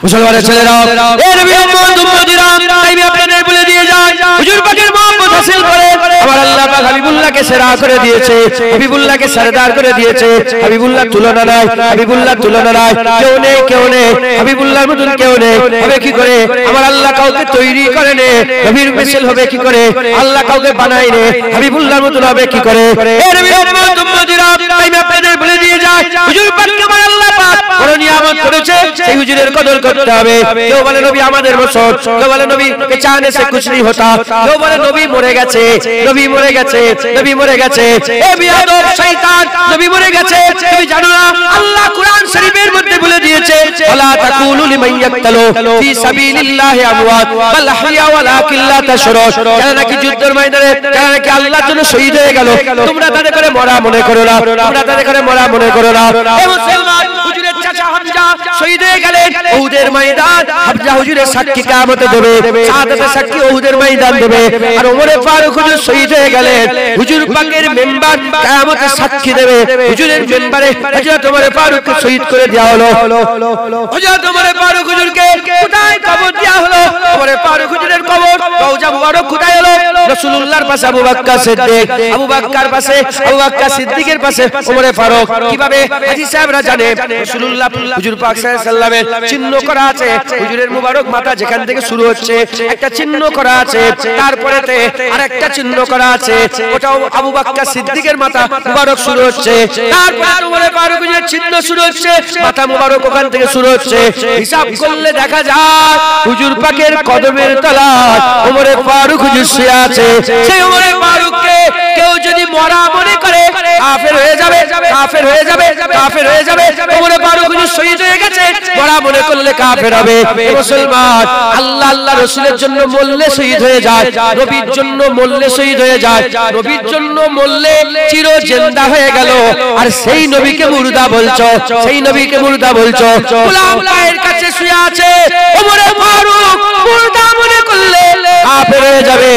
মুসলমানের ছেলেরা এ নবী উম্মতিরা তাই আমি আপনাদের বলে দিয়ে যাই হুজুর পাকের মহব্বত হাসিল করে আমার আল্লাহ পাক হাবিবুল্লাহকে সেরা করে দিয়েছে হাবিবুল্লাহকে সরদার করে দিয়েছে হাবিবুল্লাহ তুলনা নাই হাবিবুল্লাহ তুলনা নাই কেউ নেই হাবিবুল্লাহর মতন কেউ নেই হবে কি করে আমার আল্লাহ কাউকে তৈরি করে নে নবীর মিশাল হবে কি করে আল্লাহ কাউকে বানায় নে হাবিবুল্লাহর মতন হবে কি করে এ নবী উম্মতিরা তাই আমি আপনাদের বলে দিয়ে যাই হুজুর পাককে আমার আল্লাহ পাক বড় নিয়ামত করেছে সেই হুজুরের কদর করতে হবে কেউ বলে নবী আমাদের মতো কেউ বলে নবী কে চাহনে সে কুছ नहीं होता কেউ বলে নবী মরে গেছে নবী মরে গেছে নবী মরে গেছে এ বিয়াদব শয়তান নবী মরে গেছে তুমি জানো না আল্লাহ কোরআন শরীফের মধ্যে বলে দিয়েছে ওয়ালা তাকুলু লিমান ইয়াকতালু ফি সাবিলিল্লাহি আমওয়াত বাল আহইয়া ওয়ালাকিন লা তাশউরুন যারা নাকি যুদ্ধের ময়দানে যারা নাকি আল্লাহর জন্য শহীদ হয়ে গেল তোমরা তাদের করে মরা মনে করো না তোমরা তাদের করে মরা মনে করো না এ মুসলমান হুজুরের চাচা হামজা শহীদ হয়ে গেলেন উহুদের ময়দান হামজা হুজুরের সাক্ষী কিয়ামতে দেবে শাহাদাতের সাক্ষী উহুদের ময়দান দেবে আর ওমরে ফারুক হুজুর শহীদ হয়ে গেলেন হুজুর পাকের মেম্বার কিয়ামতে সাক্ষী দেবে হুজুরের মেম্বারে হযরত ওমরে ফারুককে শহীদ করে দেওয়া হলো হযরত ওমরে ফারুক হুজুরকে কোথায় কবর দেওয়া হলো ওমরে ফারুক হুজুরের কবর রওজা মুবারক কোথায় হলো রাসূলুল্লাহর পাশে আবু বকর সিদ্দিক আবু বকর পাশে আবু বকর সিদ্দিকের পাশে ওমরে ফারুক কিভাবে হাজী সাহেবরা জানে রাসূলুল্লাহ হুজুর পাক সাল্লাল্লাহু আলাইহি সাল্লামের চিহ্ন করা আছে হুজুরের মুবারক মাথা যেখান থেকে শুরু হচ্ছে একটা চিহ্ন করা আছে তারপরেতে আরেকটা চিহ্ন করা আছে ওটাও আবু বকর সিদ্দিকের মাথা মুবারক শুরু হচ্ছে তারপর ওমরে ফারুকের চিহ্ন শুরু হচ্ছে মাথা মুবারক ওখান থেকে শুরু হচ্ছে হিসাব করলে দেখা যায় হুজুর পাকের কদমের তলায় ওমরে ফারুক হুজুর শুয়ে আছে সেই ওমরে ফারুককে কেউ যদি মরা মনে করে কাফের হয়ে যাবে কাফের হয়ে যাবে কাফের হয়ে যাবে ওমরে ফারুক হুজুর শহীদ হয়ে গেছে মরা মনে করলে কাফের হবে মুসলমান আল্লাহ আল্লাহ রাসূলের জন্য মরলে শহীদ হয়ে যায় নবীর জন্য মরলে শহীদ হয়ে যায় নবীর জন্য মরলে চির জিন্দা হয়ে গেল আর সেই নবীকে মুর্দা বলছো সেই নবীকে মুর্দা বলছো গোলাম পায়ের কাছে শুয়ে আছে ওমরে ফারুক মুর্দা মনে করলে কাফের হয়ে যাবে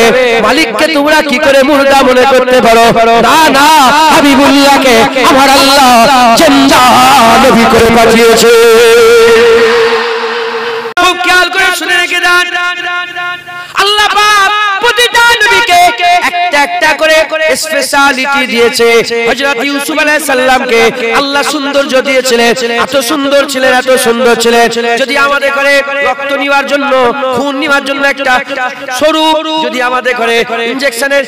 মালিককে তোমরা কি করে মুর্দা মনে করতে পারো না না হাবিবুল্লাহকে আমার আল্লাহ জিন্দা নবী করে পাঠিয়েছে খুব খেয়াল করে শুনে রেখে দেন আল্লাহ পাক প্রতিটা নবীকে একটা একটা করে স্পেশালিটি দিয়েছে হযরত ইউসুফ আলাইহিস সালামকে আল্লাহ সৌন্দর্য দিয়েছিলেন এত সুন্দর ছিলেন এত সুন্দর ছিলেন যদি আমাদের করে রক্ত নেওয়ার জন্য খুন নেওয়ার জন্য একটা সরু যদি আমাদের করে ইনজেকশনের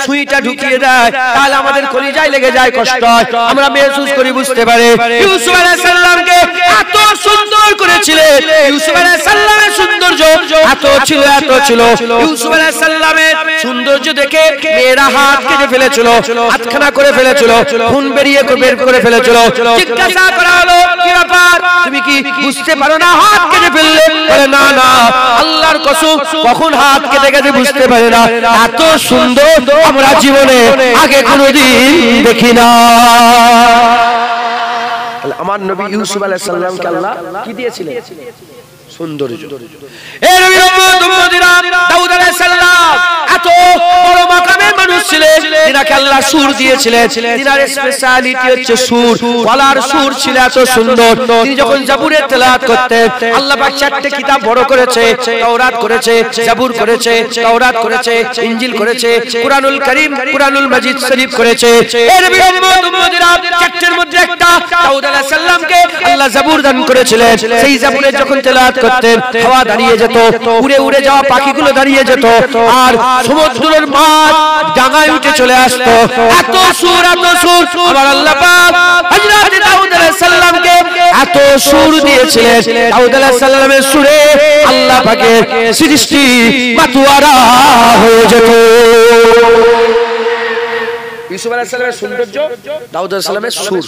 সুইটা ঢুকিয়ে দেয় তাহলে আমাদের কলিজায় লেগে যায় কষ্ট হয় আমরা মেহসুস করি বুঝতে পারি ইউসুফ আলাইহিস সালামকে এত সুন্দর করেছিলেন ইউসুফ আলাইহিস সালামের সৌন্দর্য এত ছিল ইউসুফ আলাইহিস সালামের সৌন্দর্য দেখে মেয়েরা হাত কেটে ফেলেছিল হাতখানা করে ফেলেছিল খুন বের করে ফেলেছিল জিজ্ঞাসা করা হলো কি ব্যাপার তুমি কি বুঝতে পারো না হাত কেটে ফেললে বলে না না আল্লাহর কসম কখন হাত কেটে গেছে বুঝতে পারি না এত সুন্দর আমরা জীবনে আগে কোনোদিন দেখি না আমার নবী ইউসুফ আলাইহিস সালামকে আল্লাহ কি দিয়েছিলেন সৌন্দর্য এ নবী উম্মতিরা দাউদ আলাইহিস সালাম এত বড় মাকামের মানুষ ছিলেন যিনাকে আল্লাহ সুর দিয়েছিলেন যিনার স্পেশালিটি হচ্ছে সুর গলার সুর ছিল এত সুন্দর তিনি যখন জাবুরের তেলাওয়াত করতেন আল্লাহ পাক চারটি কিতাব বড় করেছে তাওরাত করেছে জাবুর করেছে তাওরাত করেছে ইনজিল করেছে কুরআনুল কারীম কুরআনুল মাজিদ শরীফ করেছে এ নবী উম্মতিরা চারটির মধ্যে একটা দাউদ আলাইহিস সালামকে আল্লাহ জাবুর দান করেছিলেন সেই জাবুরে যখন তেলাওয়াত করতেন হাওয়া দাঁড়িয়ে যেত উড়ে উড়ে যাওয়া পাখিগুলো দাঁড়িয়ে যেত আর সমুদ্রের মাছ ডাঙায় উঠে চলে আসতো এত সুর আমার আল্লাহ পাক হযরত দাউদ আলাইহিস সালামকে এত সুর দিয়েছিলেন দাউদ আলাইহিস সালামের সুরে আল্লাহ পাকের সৃষ্টি মাতোয়ারা হয়ে যেত ইউসুফ আলাইহিস সালামের সৌন্দর্য দাউদ আলাইহিস সালামের সুর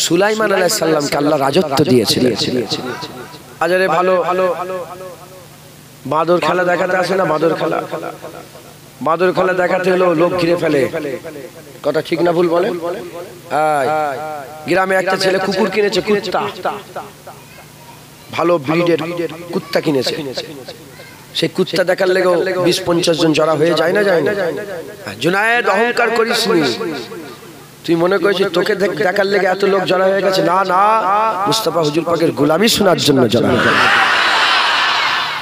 সুলাইমান আলাইহিস সালামকে আল্লাহ রাজত্ব দিয়েছিলেন আজারে ভালো বাদর খেলা দেখাতে আসে না বাদর খেলা দেখাতে হলো লোক ঘিরে ফেলে কথা ঠিক না ভুল বলে গ্রামে একটা ছেলে কুকুর কিনেছে কুত্তা ভালো ব্রিডের কুত্তা কিনেছে সেই কুত্তা দেখার লেগে 20-50 জন জড়া হয়ে যায় না জুনায়েদ অহংকার করিস নি তুই মনে করেছিস তোকে দেখার লেগে এত লোক জড়া হয়ে গেছে না মুস্তাফা হুজুর পাকের গোলামি শোনার জন্য জড়া হয়ে গেছে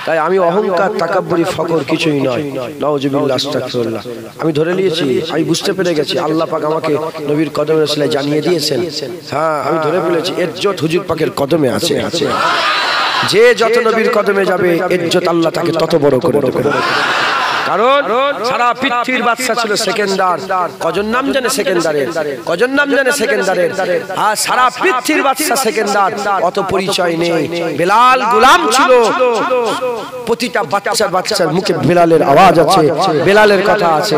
তাই আমি অহংকার তাকাব্বুরি ফকর কিছুই নয়, নাউজুবিল্লাহ আস্তাগফিরুল্লাহ। আমি ধরে নিয়েছি, আমি বুঝতে পেরে গেছি আল্লাহ পাক আমাকে নবীর কদমে রাসূলে জানিয়ে দিয়েছেন। হ্যাঁ, আমি ধরে ফেলেছি ইজ্জত হুজুর পাকের কদমে আছে। যে যত নবীর কদমে যাবে ইজ্জত আল্লাহ তাকে তত বড় করে দেবে। কারণ সারা পৃথিবীর বাদশা ছিল সেকেন্দার। কজন নাম জানে সেকেন্দারের? কজন নাম জানে সেকেন্দারের? আর সারা পৃথিবীর বাদশা সেকেন্দার, অত পরিচয় নেই। বেলাল গোলাম ছিল, প্রতিটা বাচ্চার মুখে বেলালের আওয়াজ আছে, বেলালের কথা আছে।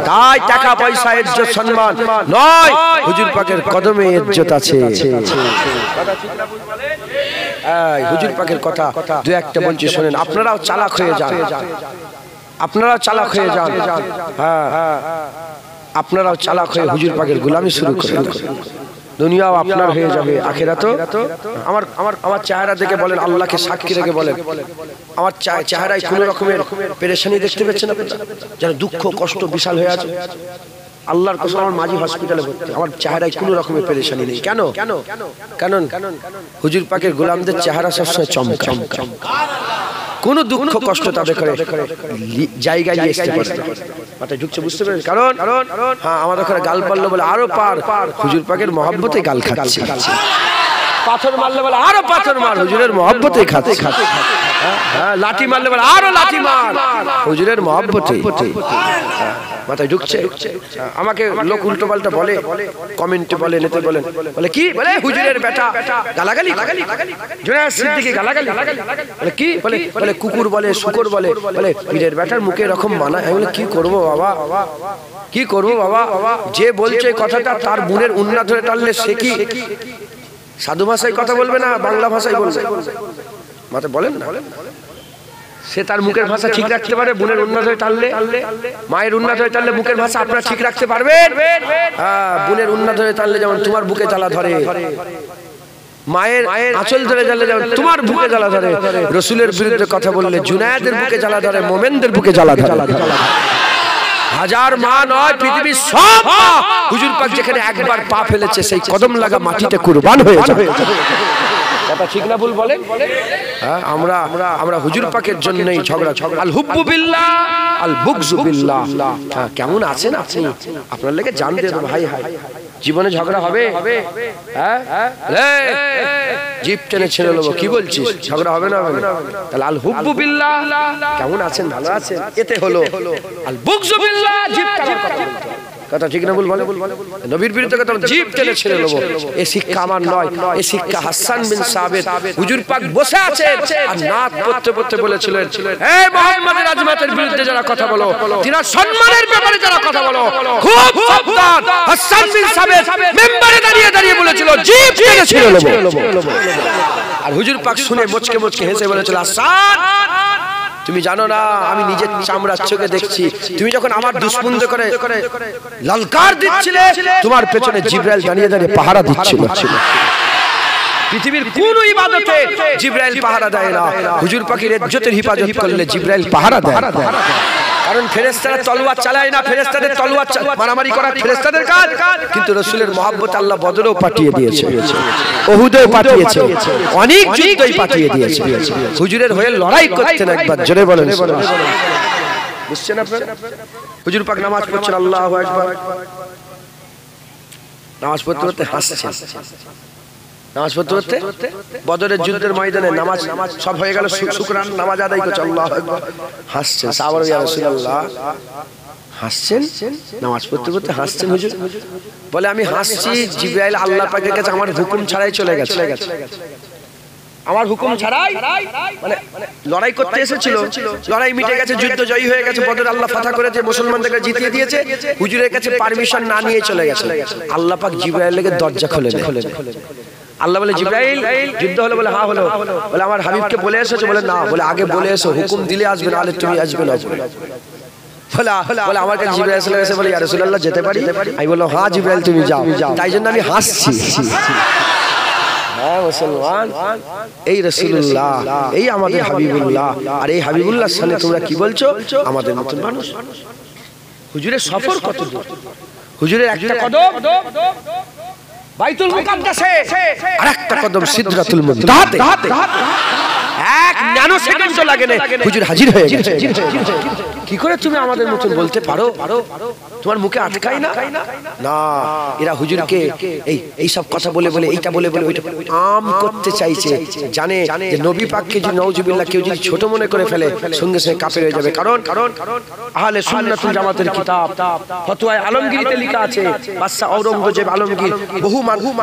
তাই টাকা পয়সা ইজ্জত সম্মান নয়, হুজুর পাকের কদমে ইজ্জত আছে। হুজুর পাকের কথা দু একটা বলছি শোনেন, আপনারাও চালাক হয়ে যান, আপনারাও চালাক হয়ে যান। হ্যাঁ, আপনারাও চালাক হয়ে হুজুর পাকের গোলামি শুরু করেন, দুনিয়াও আপনার হয়ে যাবে, আখিরাতও। আমার চেহারা দেখে বলেন, আল্লাহকে সাক্ষী রেখে বলেন, আমার চেহারায় কোনো রকমের পেরেশানি দেখতে পাচ্ছেন আপনি? যেন দুঃখ কষ্ট বিশাল হয়ে আছে। আল্লাহর কসম, আমার মাঝি হসপিটালে ভর্তি, আমার চেহারায় কোনো রকমের পেরেশানি নেই। কেন? কারণ হুজুর পাকের গোলামদের চেহারা সবসময় চমকা, কোন দুঃখ কষ্ট তাদের করে জায়গায় নিয়ে আসতে পারে। মাথায় ঢুকছে, বুঝতে পারেন? কারণ হ্যাঁ, আমাদের ওখানে গাল পারলো বলে আরো পার, হুজুর পাকের মহব্বতে গাল খাচ্ছে। পাথর মারলে বলে আরো পাথর মার, হুজুরের মহব্বতে খাচ্ছে। হ্যাঁ, লাঠি মারলে বলে আরো লাঠি মার, হুজুরের মহব্বতে। মাথায় ঢুকছে? আমাকে লোক উল্টো পাল্টা বলে, কমেন্টে বলে, নেতে বলেন, বলে কি বলে হুজুরের বেটা গালাগালি, জুনায়েদ সিদ্দিকী গালাগালি, বলে কি বলে কুকুর বলে, শুকর বলে, বলে পীরের বেটার মুখে এরকম মানায়। আমি বলে কি করবো বাবা, কি করবো বাবা? যে বলছে কথাটা তার বোনের উন্না ধরে টানলে সে কি সাধু ভাষায় কথা বলবে না বাংলা ভাষায় বলবে? মাথায় বলেন না, সে তার মুখের ভাষা ঠিক রাখতে পারে, বোনের উন্নত হয়ে টানলে, মায়ের উন্নত হয়ে টানলে মুখের ভাষা আপনারা ঠিক রাখতে পারবেন? হ্যাঁ, বোনের উন্নত হয়ে টানলে যেমন তোমার বুকে জ্বালা ধরে, মায়ের আঁচল ধরে জ্বালা যেমন তোমার বুকে জ্বালা ধরে, রসুলের বিরুদ্ধে কথা বললে জুনায়েদের বুকে জ্বালা ধরে, মোমেনদের বুকে জ্বালা ধরে। হাজার মা নয়, পৃথিবীর সব মা হুজুর পাক যেখানে একবার পা ফেলেছে সেই কদম লাগা মাটিতে কুরবান হয়ে যাবে। কথা ঠিক না ভুল বলেন? হ্যাঁ, আমরা হুজুর পাকের জন্যই ঝগড়া। আল হুব্বু বিল্লাহ আল বুগযু বিল্লাহ। হ্যাঁ, কেমন আছেন আপনি? আপনার লেগে জান দেব ভাই। জীবনে ঝগড়া হবে? হ্যাঁ, জিপ টেনে ছেড়ে নেবো। কি বলছিস? ঝগড়া হবে না? হবে না? তাহলে আল হুব্বু বিল্লাহ, কেমন আছেন? ভালো আছেন, এতে হলো। আল বুগযু বিল্লাহ, জিপ টেনে কথা ঠিক না ভুল বলে? নবীর বিরুদ্ধে কথা জিপ টেনে ছেড়ে নেবো। এই শিক্ষা আমার নয়, এই শিক্ষা হাসান বিন সাবিত। হুজুর পাক বসে আছেন আর নাত পড়তে পড়তে বলেছিলেন, হে মুহাম্মদের আজমতের বিরুদ্ধে যারা কথা বলো, তিনার সম্মানের ব্যাপারে যারা কথা বলো, খুব সাবধান। হাসান বিন সাবিত মিম্বরে দাঁড়িয়ে বলেছিল জিপ টেনে ছেড়ে নেবো। আর হুজুর পাক শুনে মুচকে মুচকে হেসে বলেছিল, হাসান তুমি জানো না আমি নিজের চামড়ার চোখে দেখছি, তুমি যখন আমার দুশমনদের করে ললকার দিচ্ছিলে, তোমার পেছনে জিবরাইল দাঁড়িয়ে পাহারা দিচ্ছিল। পৃথিবীর কোন ইবাদতে জিবরাইল পাহারা দেয় না, হুজুর পাকের ইজ্জতের হিফাজত করলে জিবরাইল পাহারা দেয়। কারণ ফেরেশতারা তলোয়ার চালায় না, ফেরেশতাদের তলোয়ার মারামারি করা ফেরেশতাদের কাজ। কিন্তু রাসূলের মহব্বত আল্লাহ বদরেও পাঠিয়ে দিয়েছে, উহুদেও পাঠিয়েছে, অনেক যুদ্ধই পাঠিয়ে দিয়েছে। হুজুরের হয়ে লড়াই করতেন একবার, জোরে বলেন বুঝছেন আপনারা? হুজুর পাক নামাজ পড়ছেন, আল্লাহু আকবার, নামাজ পড়তে পড়তে হাসছেন। নামাজ পড়তে পড়তে বদরের যুদ্ধের ময়দানে নামাজ সব হয়ে গেল, শুকরান নামাজ আদায় করছে, আল্লাহু আকবার, হাসছেন। সাহাবারা ইয়া রাসূলুল্লাহ, হাসছেন? নামাজ পড়তে পড়তে হাসছেন হুজুর? বলে আমি হাসছি, জিবরাইল আল্লাহ পাকের কাছে আমার হুকুম ছাড়াই চলে গেছে। আমার হুকুম ছাড়াই মানে লড়াই করতে এসেছিল, লড়াই মিটে গেছে, যুদ্ধ জয়ী হয়ে গেছে, বদর আল্লাহ ফাতহ করেছে, মুসলমানদেরকে জিতিয়ে দিয়েছে, হুজুরের কাছে পারমিশন না নিয়ে চলে গেছে। আল্লাহ পাক জিবরাইলের দরজা খুলে দেন। আল্লাহ বলে, জিবরাইল যুদ্ধ হলো? বলে হ্যাঁ হলো। বলে আমার হাবিবকে বলে এসেছো? বলে না। বলে আগে বলে এসো, হুকুম দিলে আসবে, না হলে তুমি আসবে না। বলে আমার কাছে জিবরাইল এসে গেছে, বলে ইয়া রাসূলুল্লাহ যেতে পারি? আমি বললাম হ্যাঁ জিবরাইল তুমি যাও। তাই জন্য আমি হাসছি। হ্যাঁ মুসলমান, এই রাসূলুল্লাহ, এই আমাদের হাবিবুল্লাহ, আর এই হাবিবুল্লাহর সামনে তোমরা কি বলছো? আমাদের মতন মানুষ। হুজুরের সফর কত দূর, হুজুরের একটা কদম বাইতুল মুকাদ্দাসে, আরেকটা কদম সিদরাতুল মুনতাহাতে। এক ন্যানো সেকেন্ডও লাগে না, হুজুর হাজির হয়ে গেছে। কি করে তুমি আমাদের মতন বলতে পারো? তোমার মুখে আটকায় না? না, এরা হুজুরকে এই সব কথা বলে বলে, এইটা বলে বলে ওইটা আম করতে চাইছে। জানে যে নবী পাককে যদি নাউজুবিল্লাহ কেউ যদি ছোট মনে করে ফেলে, সঙ্গে সঙ্গে কাফের হয়ে যাবে। কারণ আহলে সুন্নাতুল জামাতের কিতাব ফতোয়া আলমগীরিতে লেখা আছে, বাদশা ঔরঙ্গজেব আলমগীর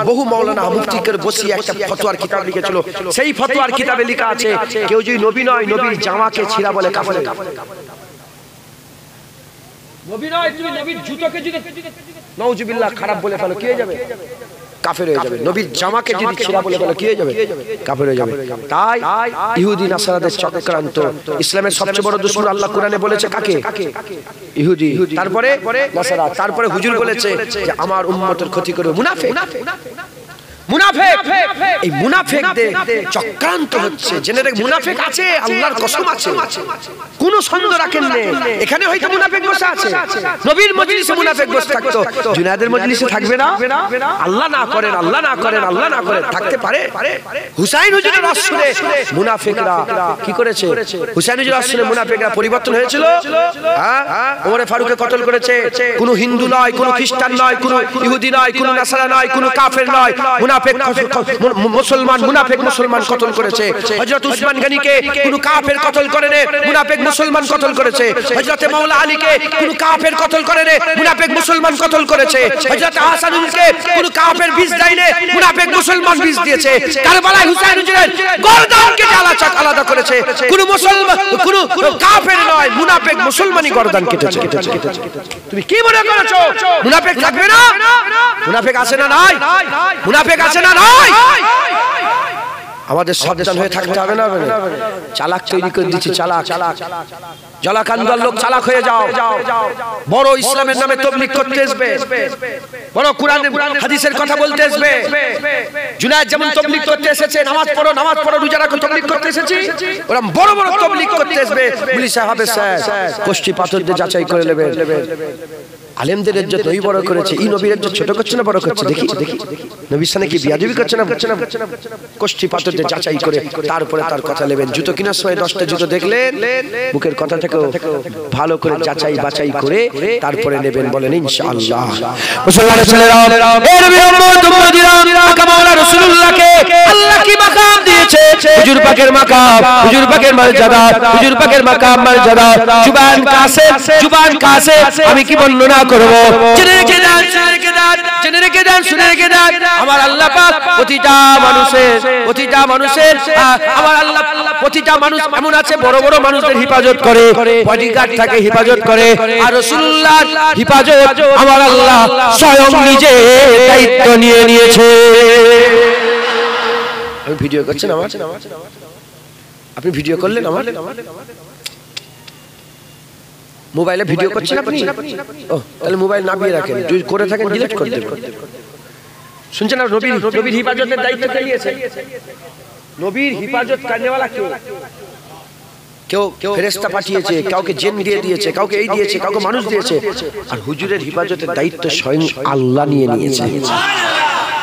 বহু মাওলানা মুফতিকে বসিয়ে একটা ফতোয়ার কিতাব লিখেছিল। সেই ফতোয়ার কিতাবে লেখা আছে, কেউ যদি নবী নয়, নবীর জামাকে ছিঁড়া বলে কাফের। নবী নয়, তুমি নবীর জুতোকে যদি নাউজুবিল্লাহ খারাপ বলে ফেলো, কি হয়ে যাবে? কাফের হয়ে যাবে। নবীর জামাকে যদি ছিঁড়া বলে ফেলো, কি হয়ে যাবে? কাফের হয়ে যাবে। তাই ইহুদি নাসারাদের চক্রান্ত, ইসলামের সবচেয়ে বড় দুশমন আল্লাহ কোরআনে বলেছে কাকে? ইহুদি, তারপরে নাসারা, তারপরে হুজুর বলেছে যে আমার উম্মতের ক্ষতি করবে মুনাফিক। মুনাফিক, এই মুনাফিকদের চক্রান্ত হচ্ছে। জেনে রাখ, মুনাফিক আছে, আল্লাহর কসম আছে, কোনো সন্দেহ রাখেন না। এখানে হয়তো মুনাফিক বসে আছে, নবীর মজলিসে মুনাফিক বসে থাকতো, জুনায়েদের মজলিসে থাকবে না? আল্লাহ না করেন, আল্লাহ না করেন, আল্লাহ না করেন, থাকতে পারে? হুসাইন হুজুরের রাস শুনে মুনাফিকরা কি করেছে? হুসাইন হুজুরের রাস শুনে মুনাফিকরা পরিবর্তন হয়েছিল। হ্যাঁ, ওমর ফারুককে কতল করেছে। কোনো হিন্দু নয়, কোনো খ্রিস্টান নয়, কোনো ইহুদি নয়, কোনো নাসারা নয়, কোনো কাফের নয়, মুসলমান মুনাফিক মুসলমান কতল করেছে। হযরত উসমান গনিকে কোন কাফের কতল করে না, মুনাফিক মুসলমান কতল করেছে। হযরত মাওলা আলীকে কোন কাফের কতল করে না, মুনাফিক মুসলমান কতল করেছে। হযরত হাসানুলকে কোন কাফের বীজ দেয় না, মুনাফিক মুসলমান বীজ দিয়েছে। কারবালায় হুসাইন হুজুরের গর্দানকে আলাদা করেছে। কোন মুসলমান, কোন কাফের নয়, মুনাফিক মুসলমানই গর্দান কেটেছে। তুমি কি মনে করেছো মুনাফিক থাকবে না? মুনাফিক আছে না নাই? মুনাফিক আছে না নাই? আমাদের সাবধান হয়ে থাকতে হবে না? চালাক তৈরি করে দিচ্ছি, চালাক জলাকান্দার লোক চালাক হয়ে যাও। বড় ইসলামের নামে তাবলীগ করতে আসবে, বড় কোরআন হাদিসের কথা বলতে আসবে। জুনায়েদ যেমন তাবলীগ করতে এসেছে, নামাজ পড়ো নামাজ পড়ো, রোজা রাখো, তাবলীগ করতে এসেছি। ওরা বড় বড় তাবলীগ করতে আসবে। বলি সাহাবে স্যার কষ্টি পাথর দিয়ে যাচাই করে নেবে। আলেমদের ইজ্জত নবী বড় করেছে, এই নবীর ইজ্জত ছোট করছে না বড় করছে? দেখি নবীর সামনে কি বিয়াদবি করছে না? কষ্টি পাথর দিয়ে যাচাই করে তারপরে তার কথা নেবেন। জুতো কেনার সময় 10টা জুতো দেখলেন, মুখের কথা থেকে ভালো করে যাচাই বাছাই করে তারপরে নেবেন। বলেন ইনশাআল্লাহ। মুসলমানের ছেলেরা, এ নবী উম্মত উম্মতিরা, আকা মাওলা রাসূলুল্লাহকে আল্লাহ কি মাকাম দিয়েছে? হুজুর পাকের মাকাম, হুজুর পাকের মর্যাদা, হুজুর পাকের মাকাম মর্যাদা। জুবান কাসে আমি কি বর্ণনা করব? জেনে রেখে দেন, জেনে রেখে দেন, শুনে রেখে দেন। আমার আল্লাহ পাক প্রতিটা মানুষের আমার আল্লাহ প্রতিটা মানুষ এমন আছে, বড় বড় মানুষদের হিফাজত করে, বডিগার্ড থাকে হিফাজত করে। আর রাসূলুল্লাহর হিফাজত আমার আল্লাহ স্বয়ং নিজে দায়িত্ব নিয়ে নিয়েছে। আমি ভিডিও করছেন আমার, আপনি ভিডিও করলেন আমার মোবাইলে ভিডিও করছেন আপনি? ও, তাহলে মোবাইল নামিয়ে রাখেন, যদি করে থাকেন ডিলিট করে দেবেন। শুনছেন না? নবীর হিফাজতের দায়িত্ব কে নিয়েছে? নবীর হিফাজত করনেওয়ালা কেউ ফেরেশতা পাঠিয়েছে, কাউকে জিন দিয়ে দিয়েছে, কাউকে এই দিয়েছে, কাউকে মানুষ দিয়েছে। আর হুজুরের হিফাজতের দায়িত্ব স্বয়ং আল্লাহ নিয়ে নিয়েছে।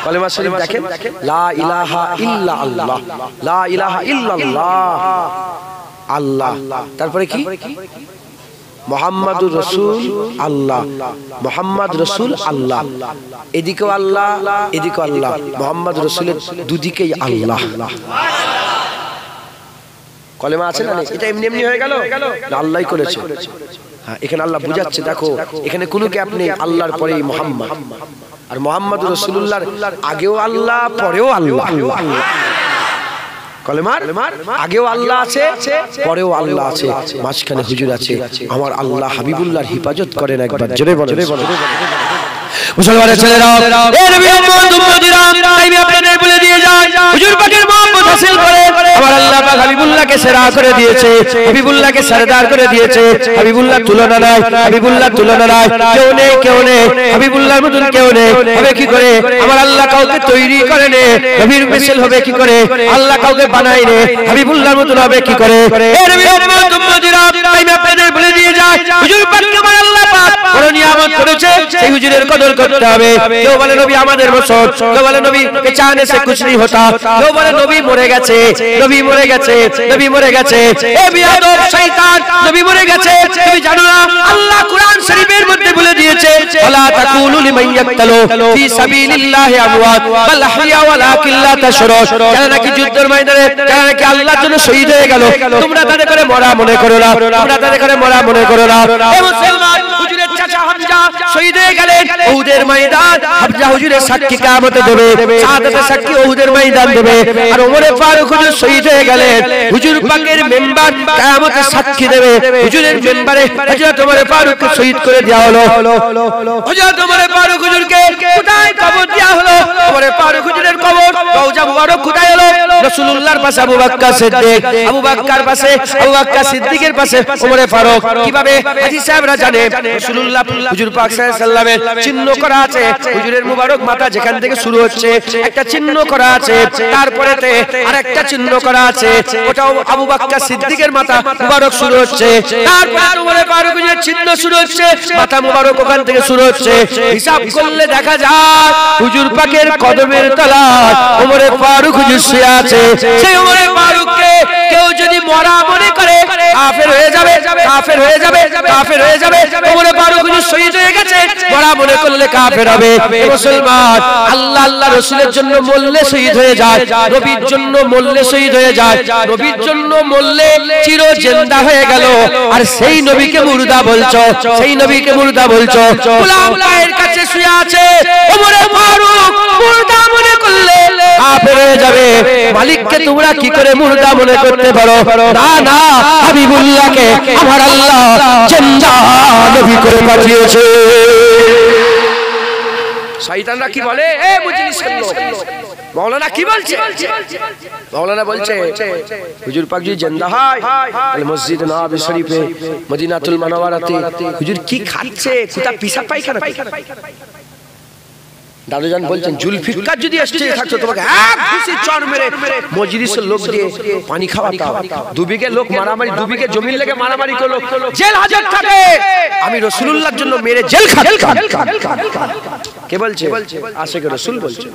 কলেমা শরীফ দেখেন, লা ইলাহা ইল্লা আল্লাহ, লা ইলাহা ইল্লাল্লাহ আল্লাহ। তারপরে কি? মুহাম্মাদুর রাসূল আল্লাহ, মুহাম্মদ রাসূল আল্লাহ। এদিকেও আল্লাহ, এদিকেও আল্লাহ। মুহাম্মদ রাসূলের দুদিকেই আল্লাহ। কলেমা আছে না? এটা এমনি এমনি হয়ে গেল? আল্লাহই করেছে। হ্যাঁ, এখানে আল্লাহ বুঝাচ্ছে, দেখো এখানে কোনো গ্যাপ নেই, আল্লাহর পরেই মুহাম্মদ। আর মুহাম্মদ রাসূলুল্লাহর আগেও আল্লাহ, পরেও আল্লাহ। কলেমার আগেও আল্লাহ আছে, পরেও আল্লাহ আছে, মাঝখানে হুজুর আছে। আমার আল্লাহ হাবিবুল্লাহর হিফাজত করেন। একবার জোরে বলেন। মুসলমানের ছেলেরা, এ নবী উম্মত উম্মতিরা, আমি আপনাদের বলে দিয়ে যাই, হুজুর পাকের মহব্বত হাসিল করে আমার আল্লাহ পাক হাবিবুল্লাহকে সেরা করে দিয়েছে, হাবিবুল্লাহকে সরদার করে দিয়েছে। হাবিবুল্লাহ তুলনা নাই, হাবিবুল্লাহ তুলনা নাই, কেউ নেই হাবিবুল্লাহর মতন কেউ নেই। হবে কি করে? আমার আল্লাহ কাউকে তৈরি করে নে, নবীর মিশাল হবে কি করে? আল্লাহ কাউকে বানায় নে, হাবিবুল্লাহর মতন হবে কি করে? এ নবী উম্মত উম্মতিরা, আমি আপনাদের বলে দিয়ে যাই, হুজুর পাককে আমার আল্লাহ পাক বড় নিয়ামত করেছে, সেই হুজুরের কদর করতে হবে। কেউ বলে নবী আমাদের মসন, কেউ বলে নবী কে চাহনে সে কুছ नहीं होता, কেউ বলে নবী মরে গেছে, নবী মরে গেছে, নবী মরে গেছে। এ বিয়াদব শয়তান, নবী মরে গেছে তুমি জানো না? আল্লাহ কোরআন শরীফের মধ্যে বলে দিয়েছে ওয়ালা তাকুলু লিমান ইয়াকতালু ফি সাবিলিল্লাহি আমওয়াত বাল আহইয়া ওয়ালাকিন লা তাশউরুন। যারা নাকি যুদ্ধের ময়দানে, যারা নাকি আল্লাহর জন্য শহীদ হয়ে গেল, তোমরা তাদের করে মরা মনে করো না, তোমরা তাদের করে মরা মনে করো না। এ মুসলমান, হুজুরের চাচা হামজা শহীদ হয়ে গেলেন উহুদের ময়দান। হামজা হুজুরের সাক্ষী কিয়ামতে দেবে, শাহাদাতের সাক্ষী উহুদের ময়দান দেবে। আর ওমরে ফারুক হুজুর শহীদ হয়ে গেলেন, হুজুর পাকের মেম্বার কিয়ামতে সাক্ষী দেবে। হুজুরের মেম্বারে হযরত ওমরে ফারুককে শহীদ করে দেওয়া হলো। হযরত ওমরে ফারুক হুজুরকে কোথায় কবর দেওয়া হলো? ওমরে ফারুক হুজুরের কবর রওজা মুবারক কোথায় হলো? রাসূলুল্লাহর পাশে আবু বকর সিদ্দিক, আবু বকর পাশে আবু বকর সিদ্দিকের পাশে ওমরে ফারুক। কিভাবে? হাজী সাহেবরা জানে রাসূলুল্লাহ হুজুর পাক সাল্লাল্লাহু আলাইহি ওয়াসাল্লামের চিহ্ন করা আছে, হুজুরের মুবারক মাথা যেখান থেকে শুরু হচ্ছে একটা চিহ্ন করা আছে, তারপরেতে আরেকটা চিহ্ন করা আছে, ওটাও আবু বকর সিদ্দিকের মাথা মুবারক শুরু হচ্ছে, তারপর ওমরে ফারুক হুজুরের চিহ্ন শুরু হচ্ছে, মাথা মুবারক ওখান থেকে শুরু হচ্ছে। হিসাব করলে দেখা যায় হুজুর পাকের কদমের তলায় ওমরে ফারুক হুজুর শুয়ে আছে। সেই ওমরে ফারুককে কেউ যদি মরা মনে করে কাফের হয়ে যাবে, কাফের হয়ে যাবে, কাফের হয়ে যাবে। ওমরে ফারুক হুজুর শহীদ হয়ে গেছে, মরা মনে করলে কাফের হবে। মুসলমান, আল্লাহ আল্লাহ রাসূলের জন্য মরলে শহীদ হয়ে যায়, নবীর জন্য মরলে শহীদ হয়ে যায়। নবীর জন্য মরলে চির জিন্দা হয়ে গেল, আর সেই নবীকে মুর্দা বলছো, সেই নবীকে মুর্দা বলছো। গোলাম পায়ের কাছে শুয়ে আছে ওমরে ফারুক, মুর্দা মনে করলে কাফের হয়ে যাবে। মালিককে তোমরা কি করে মুর্দা মনে করতে পারো? না না, হাবিবুল্লাহকে আমার আল্লাহ জিন্দা নবী করে পাঠিয়েছে। শয়তানরা কি বলে? এ মুজলিসের লোক, মাওলানা কি বলছে? মাওলানা বলছে হুজুর পাক যদি জিন্দা হয় তাহলে মসজিদ নববী শরীফে মদিনাতুল মুনাওয়ারাতে হুজুর কি খাচ্ছে? কোথা পিসা পায়খানা? দাদুজান বলছেন জুলফিকার যদি স্টেজে থাকতো তোমাকে এক ঘুষি চড় মেরে মজলিসের লোক দিয়ে পানি খাওয়াতাম। দুবিঘে লোক মারামারি, দুবিঘে জমির লেগে মারামারি করলো, জেল হাজত থাকে, আমি রাসূলুল্লাহর জন্য মেরে জেল খাটতাম। কে বলছে? আশিকে রাসূল বলছে।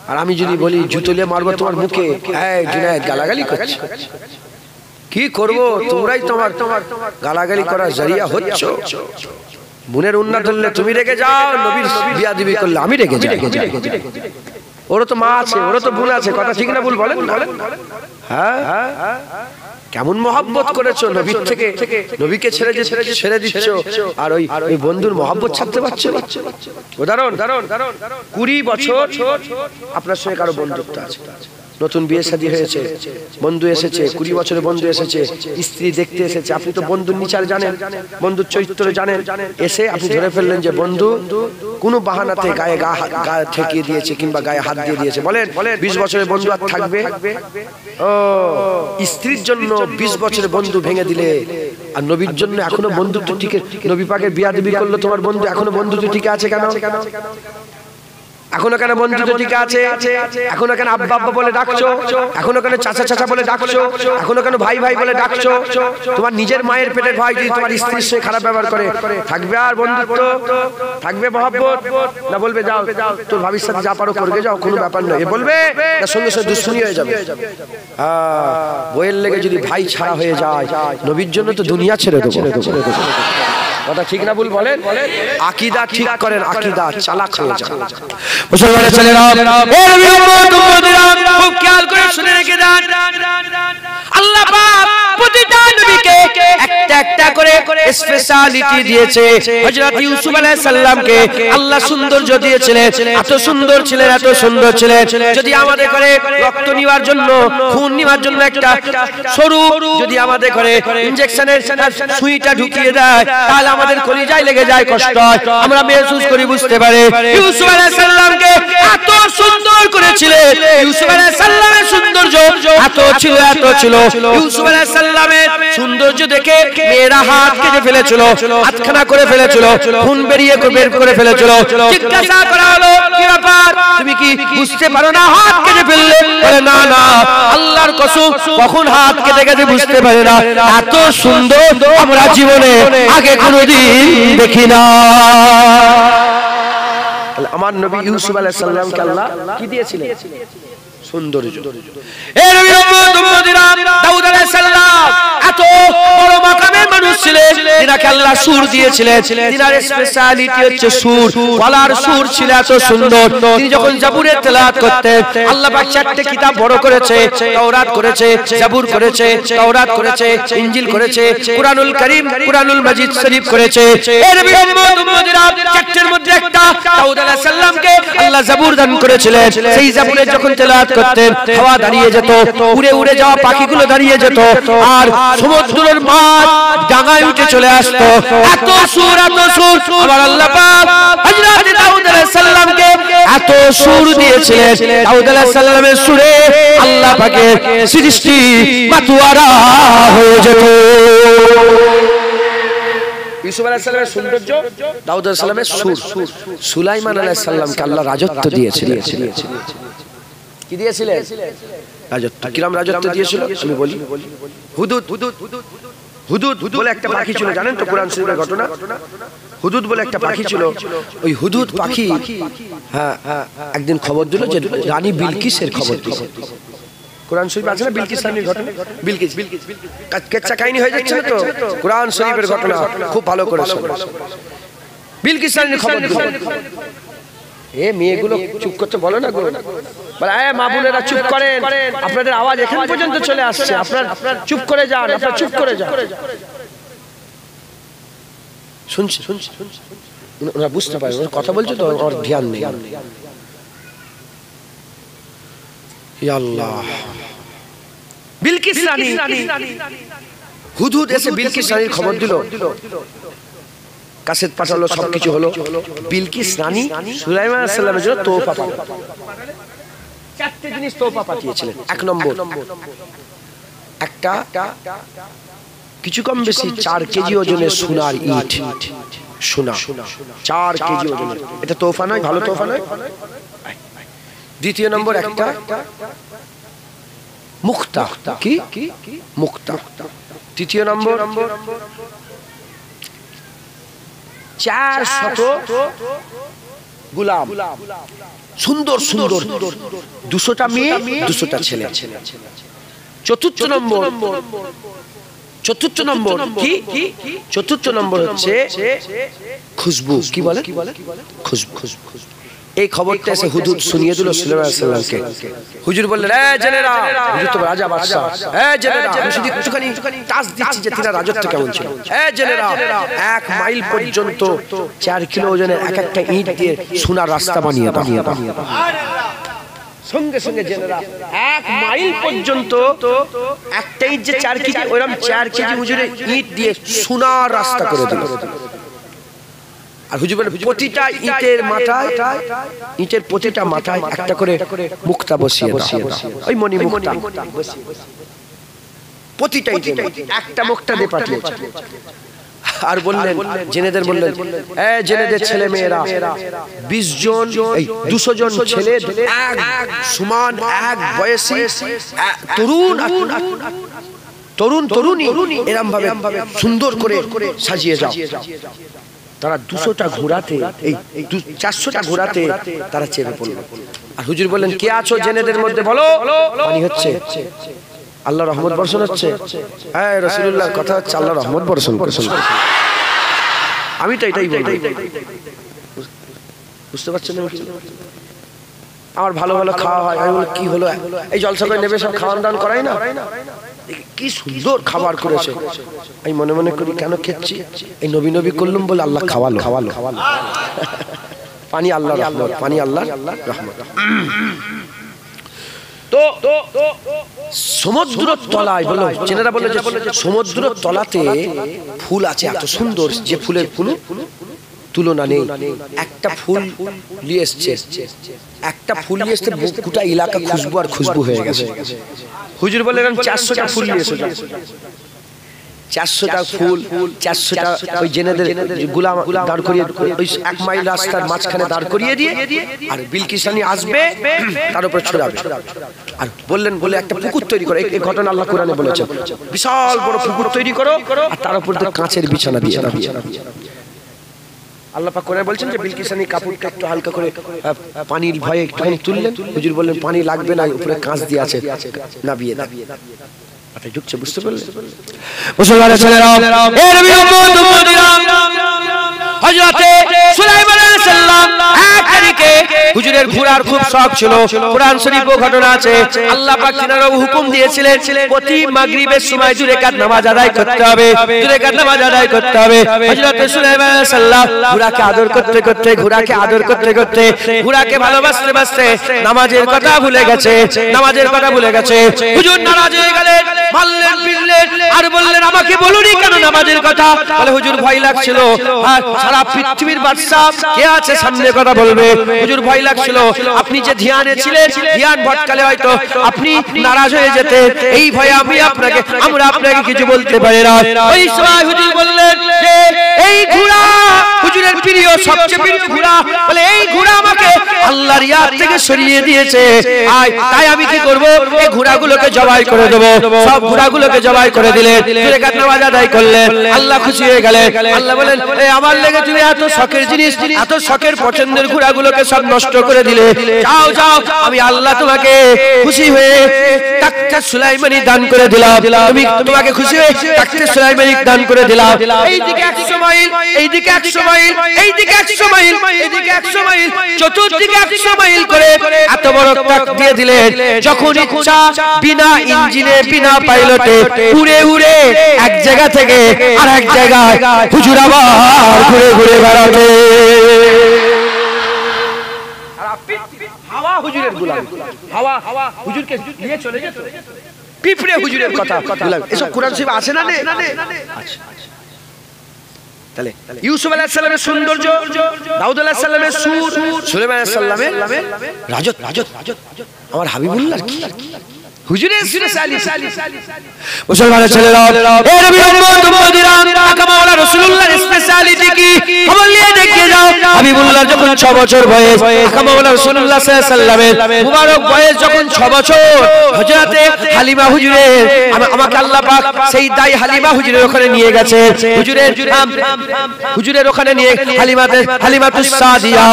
আর আমি যদি বলি জুতলে মারবো তোমার মুখে, এই জুনায়েদ গালাগালি করছে, কি করব? তোমরাই তোমার গালাগালি করার জরিয়া হচ্ছ। বোনের উন্না ধরলে তুমি রেগে যাও, নবীর বিয়াদবি করলে আমি রেগে যাই। ওরও তো মা আছে, ওরও তো বোন আছে, কথা ঠিক না ভুল বলেন? হ্যাঁ, কেমন মহব্বত করেছো নবীর থেকে, নবীকে ছেড়ে দিচ্ছ, আর ওই বন্ধুর মহব্বত ছাড়তে পারছো না। উদাহরণ 20 বছর আপনার সঙ্গে কারো বন্ধুত্ব আছে, নতুন বিয়ে শাদী হয়েছে, বন্ধু এসেছে, 20 বছরের বন্ধু এসেছে, স্ত্রী দেখতে এসেছে, আপনি তো বন্ধুর নিচার জানেন, বন্ধুর চরিত্র জানেন, এসে আপনি ধরে ফেললেন যে বন্ধু কোনো বাহানাতে গায়ে গা ঠেকিয়ে দিয়েছে কিংবা গায়ে হাত দিয়ে দিয়েছে। বলেন 20 বছরের বন্ধু আর থাকবে? ও স্ত্রীর জন্য 20 বছরের বন্ধু ভেঙে দিলে, আর নবীর জন্য এখনো বন্ধুত্ব টিকে, নবী পাকের বিয়াদবি করলো তোমার বন্ধু, এখনো বন্ধুত্ব টিকে আছে কেন? এখনো কেন বন্ধুত্ব টিকে আছে? এখনো কেন আব্বা আব্বা বলে ডাকছো? এখনো কেন চাচা চাচা বলে ডাকছো? এখনো কেন ভাই ভাই বলে ডাকছো? তোমার নিজের মায়ের পেটের ভাই যদি তোমার স্ত্রীর সাথে খারাপ ব্যবহার করে, থাকবে আর বন্ধুত্ব? থাকবে মহব্বত? না বলবে যাও তোর ভাবির সাথে যা পারো করবে, যাও, কোনো ব্যাপার নয়? এ বলবে না সঙ্গে সঙ্গে দুশ্মনী হয়ে যাবে? বইয়ের লেগে যদি ভাই ছাড়া হয়ে যায়, নবীর জন্য তো দুনিয়া ছেড়ে দেবো। কথা ঠিক না ভুল বলেন? আকীদা ঠিক করেন, আকীদা চালাক হয়ে যায়। মুসলমানের ছেলেরা, এ নবী উম্মত উম্মতিরা, খুব খেয়াল করে শুনে রেখে দেন, আল্লাহ পাক প্রতিটা নবীকে একটা একটা করে স্পেশালিটি দিয়েছে। হযরত ইউসুফ আলাইহিস সালামকে আল্লাহ সৌন্দর্য দিয়েছিলেন, এত সুন্দর ছিলেন, এত সুন্দর ছিলেন। যদি আমাদের করে রক্ত নেওয়ার জন্য, খুন নেওয়ার জন্য একটা সরু যদি আমাদের করে ইনজেকশনের সুইটা ঢুকিয়ে দেয়, তাহলে আমাদের কলিজায় লেগে যায়, কষ্ট হয়, আমরা মেহসুস করি, বুঝতে পারে। ইউসুফ আলাইহিস সালামকে এত সুন্দর করেছিলেন, ইউসুফ আলাইহিস সালামের সৌন্দর্য এত ছিল ইউসুফ আলাইহিস সালামের সৌন্দর্য দেখে মেয়েরা হাত কেটে ফেলেছিল, হাতখানা করে ফেলেছিল, খুন বের করে ফেলেছিল। জিজ্ঞাসা করা হলো কি ব্যাপার, তুমি কি বুঝতে পারো না হাত কেটে ফেললে? বলে না না, আল্লাহর কসম কখন হাত কেটে গেছে বুঝতে পারি না, এত সুন্দর আমরা জীবনে আগে কোনোদিন দেখি না। আমার নবী ইউসুফ আলাইহিস সালামকে আল্লাহ কি দিয়েছিলেন? সৌন্দর্য। এই নবী দাউদ আলাইহিস সালাম এত বড় মাকামের মানুষ ছিলেন, যিনাকে আল্লাহ সুর দিয়েছিলেন, যিনার স্পেশালিটি হচ্ছে সুর, গলার সুর ছিল এত সুন্দর। তিনি যখন জাবুরের তেলাওয়াত করতেন, আল্লাহ পাক চারটি কিতাব বড় করেছে, তাওরাত করেছে, জাবুর করেছে, তাওরাত করেছে, ইনজিল করেছে, কুরআনুল কারীম, কুরআনুল মাজিদ শরীফ করেছে। এই নবী উম্মতিরা চারটির মধ্যে একটা দাউদ আলাইহিস সালামকে আল্লাহ জাবুর দান করেছিলেন। সেই জাবুরের যখন তেলাওয়াত করতেন, হাওয়া দাঁড়িয়ে যেত, উড়ে উড়ে যাওয়া পাখিগুলো দাঁড়িয়ে যেত, আর সমুদ্রের মাছ ডাঙায় উঠে চলে আসতো। এত সুর আমার আল্লাহ পাক হযরত দাউদ আলাইহিস সালামকে এত সুর দিয়েছিলেন। দাউদ আলাইহিস সালামের সুরে আল্লাহ পাকের সৃষ্টি মাতোয়ারা হয়ে যেত। ইউসুফ আলাইহিস সালামের সৌন্দর্য, দাউদ আলাইহিস সালামের সুর। সুলাইমান আলাইহিস সালামকে আল্লাহ রাজত্ব দিয়েছিলেন। কি দিয়েছিলেন? রাজত্ব। কিরম রাজত্ব দিয়েছিল আমি বলি। হুদুদ বলে একটা পাখি ছিল, জানেন তো কুরআন শরীফের ঘটনা? হুদুদ বলে একটা পাখি ছিল। ওই হুদুদ পাখি একদিন খবর দিল যে রানী বিলকিসের খবর দিল। কুরআন শরীফ আছে না বিলকিস রানীর ঘটনা? বিলকিস কেচ্চা কাহিনী হয়ে যাচ্ছে না তো, কুরআন শরীফের ঘটনা খুব ভালো করে শোনো। বিলকিস রানীর খবর দিল। এ মেয়েগুলো চুপ করতে বলো না গো, বলে এ মা বোনেরা চুপ করেন, আপনাদের আওয়াজ এখান পর্যন্ত চলে আসছে, আপনারা চুপ করে যান, আপনারা চুপ করে যান। শুনছি ওরা বুঝতে পারে, ওরা কথা বলছে তো ওর ধ্যান নেই। ইয়া আল্লাহ, বিলকিস রানী, হুদহুদ এসে বিলকিস রানীর খবর দিল, কাসেদ পাঠালো, সবকিছু হলো। বিলকিস রানী সুলাইমান আলাইহিস সালামের জন্য তোহফা পাঠালো। চারটি জিনিস তোহফা পাঠিয়েছিলেন। এক নম্বর, একটা কিছু কম বেশি 4 কেজি ওজনের সোনার ইট, সোনা 4 কেজি ওজনের, এটা তোহফা নয়? ভালো তোহফা নয়? দ্বিতীয় নম্বর, একটা মুক্তা। কি? মুক্তা। তৃতীয় নম্বর, 400 গোলাম, সুন্দর সুন্দর, 200টা মেয়ে, 200টা ছেলে। চতুর্থ নম্বর কি? চতুর্থ নম্বর হচ্ছে খুশবু। কি বলে? খুশবু। এই খবরটা এসে হুদুদ শুনিয়ে দিল সুলাইমান আলাইহিস সালামকে। হুজুর বললেন, এ জেনেরা, হুজুর তো রাজা বাদশা, এ জেনেরা, আমি শুধু একটুখানি টাচ দিচ্ছি যে তিনার রাজত্ব কেমন ছিল। এ জেনেরা, 1 মাইল পর্যন্ত 4 কিলো ওজনের এক একটা ইট দিয়ে সোনার রাস্তা বানিয়ে দাও। সঙ্গে সঙ্গে জেনেরা 1 মাইল পর্যন্ত একটা ইট যে 4 কেজি, ওরকম 4 কেজি হুজুরের ইট দিয়ে সোনার রাস্তা করে দিল। আর হুজুর বলে প্রতিটা ইটের মাথায়, ইটের প্রতিটা মাথায় একটা করে মুক্তা বসিয়ে দাও, ওই মণি মুক্তা। প্রতিটা ইটের একটা মুক্তা দিয়ে পাঠিয়েছে। আর বললেন, জেনেদের বললেন, এ জেনেদের ছেলে মেয়েরা 20 জন, 200 জন ছেলে, এক সমান, এক বয়সী, তরুণী, এরকম ভাবে সুন্দর করে সাজিয়ে যাও। তারা 200টা ঘোড়াতে, এই 400টা ঘোড়াতে তারা চেপে পড়ল। আর হুজুর বললেন, কে আছো জেনেদের মধ্যে বলো? পানি হচ্ছে, আল্লাহ রহমত বর্ষণ হচ্ছে। হ্যাঁ, রাসূলুল্লাহর কথা হচ্ছে আল্লাহ রহমত বর্ষণ করেছেন। আমি তো এটাই বলি, বুঝতে পারছেন? আমার ভালো ভালো খাওয়া হয়। আমি বলি, কি হলো? এই জলসা করে নেবে, সব খাওয়ান দান করাই না? কি সুন্দর খাবার করেছে। আমি মনে মনে করি, কেন খেচ্ছি? এই নবী করলুম বলে আল্লাহ খাওয়ালো। পানি আল্লাহ রহমত, পানি আল্লাহ রহমত। তো সমুদ্র তলায় বলল, জেনেরা বলল যে সমুদ্র তলাতে ফুল আছে এত সুন্দর, যে ফুলের কোনো তুলনা নেই। একটা ফুল নিয়ে এসছে, গোটা এলাকা খুশবু আর খুশবু হয়ে গেছে। হুজুর বললেন 400টা ফুল নিয়ে এসো। 400টা ফুল, 400টা ওই জেনেদের গোলাম দাঁড় করিয়ে ওই 1 মাইল রাস্তার মাঝখানে দাঁড় করিয়ে দিয়ে আর বিলকিস রানী আসবে তার উপর ছড়াবে। আর বললেন বলে একটা পুকুর তৈরি করো, এই ঘটনা আল্লাহ কোরআনে বলেছেন, বিশাল বড় পুকুর তৈরি করো আর তার উপর দিয়ে কাঁচের বিছানা দিয়ে আল্লাহ পাক কোরআনে বলছেন যে বিলকিস রানী কাপড়টা একটু হালকা করে পানির ভয়ে একটুখানি তুললেন। হুজুর বললেন পানি লাগবে না, উপরে কাঁচ দিয়ে আছে, নাবিয়ে আপনি ঢুকছে, বুঝতে পারলেন? মুসলমানের ছেলেরা, এ নবী উম্মতিরা, হযরতে সুলাইমান আলাইহিস সালাম এক তারিখে হুজুরের ঘোড়ার খুব শখ ছিল। কোরআন শরীফে ঘটনা আছে, আল্লাহ পাক তিনারও হুকুম দিয়েছিলেন প্রতি মাগরিবের সময় 2 রাকাত নামাজ আদায় করতে হবে, 2 রাকাত নামাজ আদায় করতে হবে। হযরতে সুলাইমান আলাইহিস সালাম ঘোড়াকে আদর করতে করতে ঘোড়াকে ভালোবাসতে বাসতে নামাজের কথা ভুলে গেছে। হুজুর নারাজ হয়ে গেলেন, মারলেন পিটলেন আর বললেন আমাকে বলুনি কেন নামাজের কথা? বলে হুজুর ভয় লাগছিল, সারা পৃথিবীর বাদশা কে আছে সামনে কথা বলবে। হুজুর ভয় লাগছিল, আপনি যে ধ্যানে ছিলেন, ধ্যান ভটকালে হয়তো আপনি নারাজ হয়ে যেতেন, এই ভয়ে আমরা আপনাকে কিছু বলতে পারি না। ওই সময় হুজুর বললেন যে এই ঘোড়া হুজুরের প্রিয়, সবচেয়ে প্রিয় ঘোড়া, বলে এই ঘোড়া আমাকে আল্লাহর ইয়াদ থেকে সরিয়ে দিয়েছে, তাই আমি কি করব, এই ঘোড়াগুলোকে জবাই করে দেব। সব ঘোড়াগুলোকে জবাই করে দিলেন, 2 রাকাত নামাজ আদায় করলেন। আল্লাহ খুশি হয়ে গেলেন। আল্লাহ বলেন আমার লেগে তুমি এত শখের জিনিস, এত শখের পছন্দের ঘোড়াগুলোকে সব নষ্ট করে দিলে, যাও যাও, আমি আল্লাহ তোমাকে খুশি হয়ে তাকতে সুলাইমানি দান করে দিলাম। তোমাকে খুশি হয়ে তাকতে সুলাইমানি দান করে দিলাম। এইদিকে 100 মাইল, এইদিকে 100 মাইল, এইদিকে 100 মাইল, এইদিকে 100 মাইল, চতুর্দিকে 100 মাইল করে এত বড় তাক দিয়ে দিলেন, যখন ইচ্ছা বিনা ইঞ্জিনে বিনা পাইলটে উড়ে উড়ে এক জায়গা থেকে আরেক জায়গায় হুজুর আবার ঘুরে ঘুরে বেড়াবে। হাওয়া হুজুরের গোলাম, হাওয়া হুজুরকে নিয়ে চলে যেত। পিঁপড়ে হুজুরের কথা, এসব কোরআন শরীফে আছে না? তাহলে ইউসুফ আলাইহিস সালামের সৌন্দর্য, দাউদ আলাইহিস সালামের সুর, সুলাইমান আলাইহিস সালামের রাজত, আমার হাবিবুল্লাহ কি হুজুরের স্পেশালিটি। মুসলমানের ছেলেরা, এ নবী উম্মতিরা, আকা মাওলা রাসূলুল্লাহর স্পেশালিটি কি খবর নিয়ে দেখে যাও। হাবিবুল্লাহ যখন 6 বছর বয়স, আকা মাওলা রাসূলুল্লাহ সাল্লাল্লাহু আলাইহি সাল্লামের মুবারক বয়স যখন 6 বছর, হযরতে হালিমা হুজুরের, আমাকে আল্লাহ পাক সেই দাই হালিমা হুজুরের ওখানে নিয়ে গেছে। হুজুরের ওখানে নিয়ে হালিমাতুস সাদিয়া,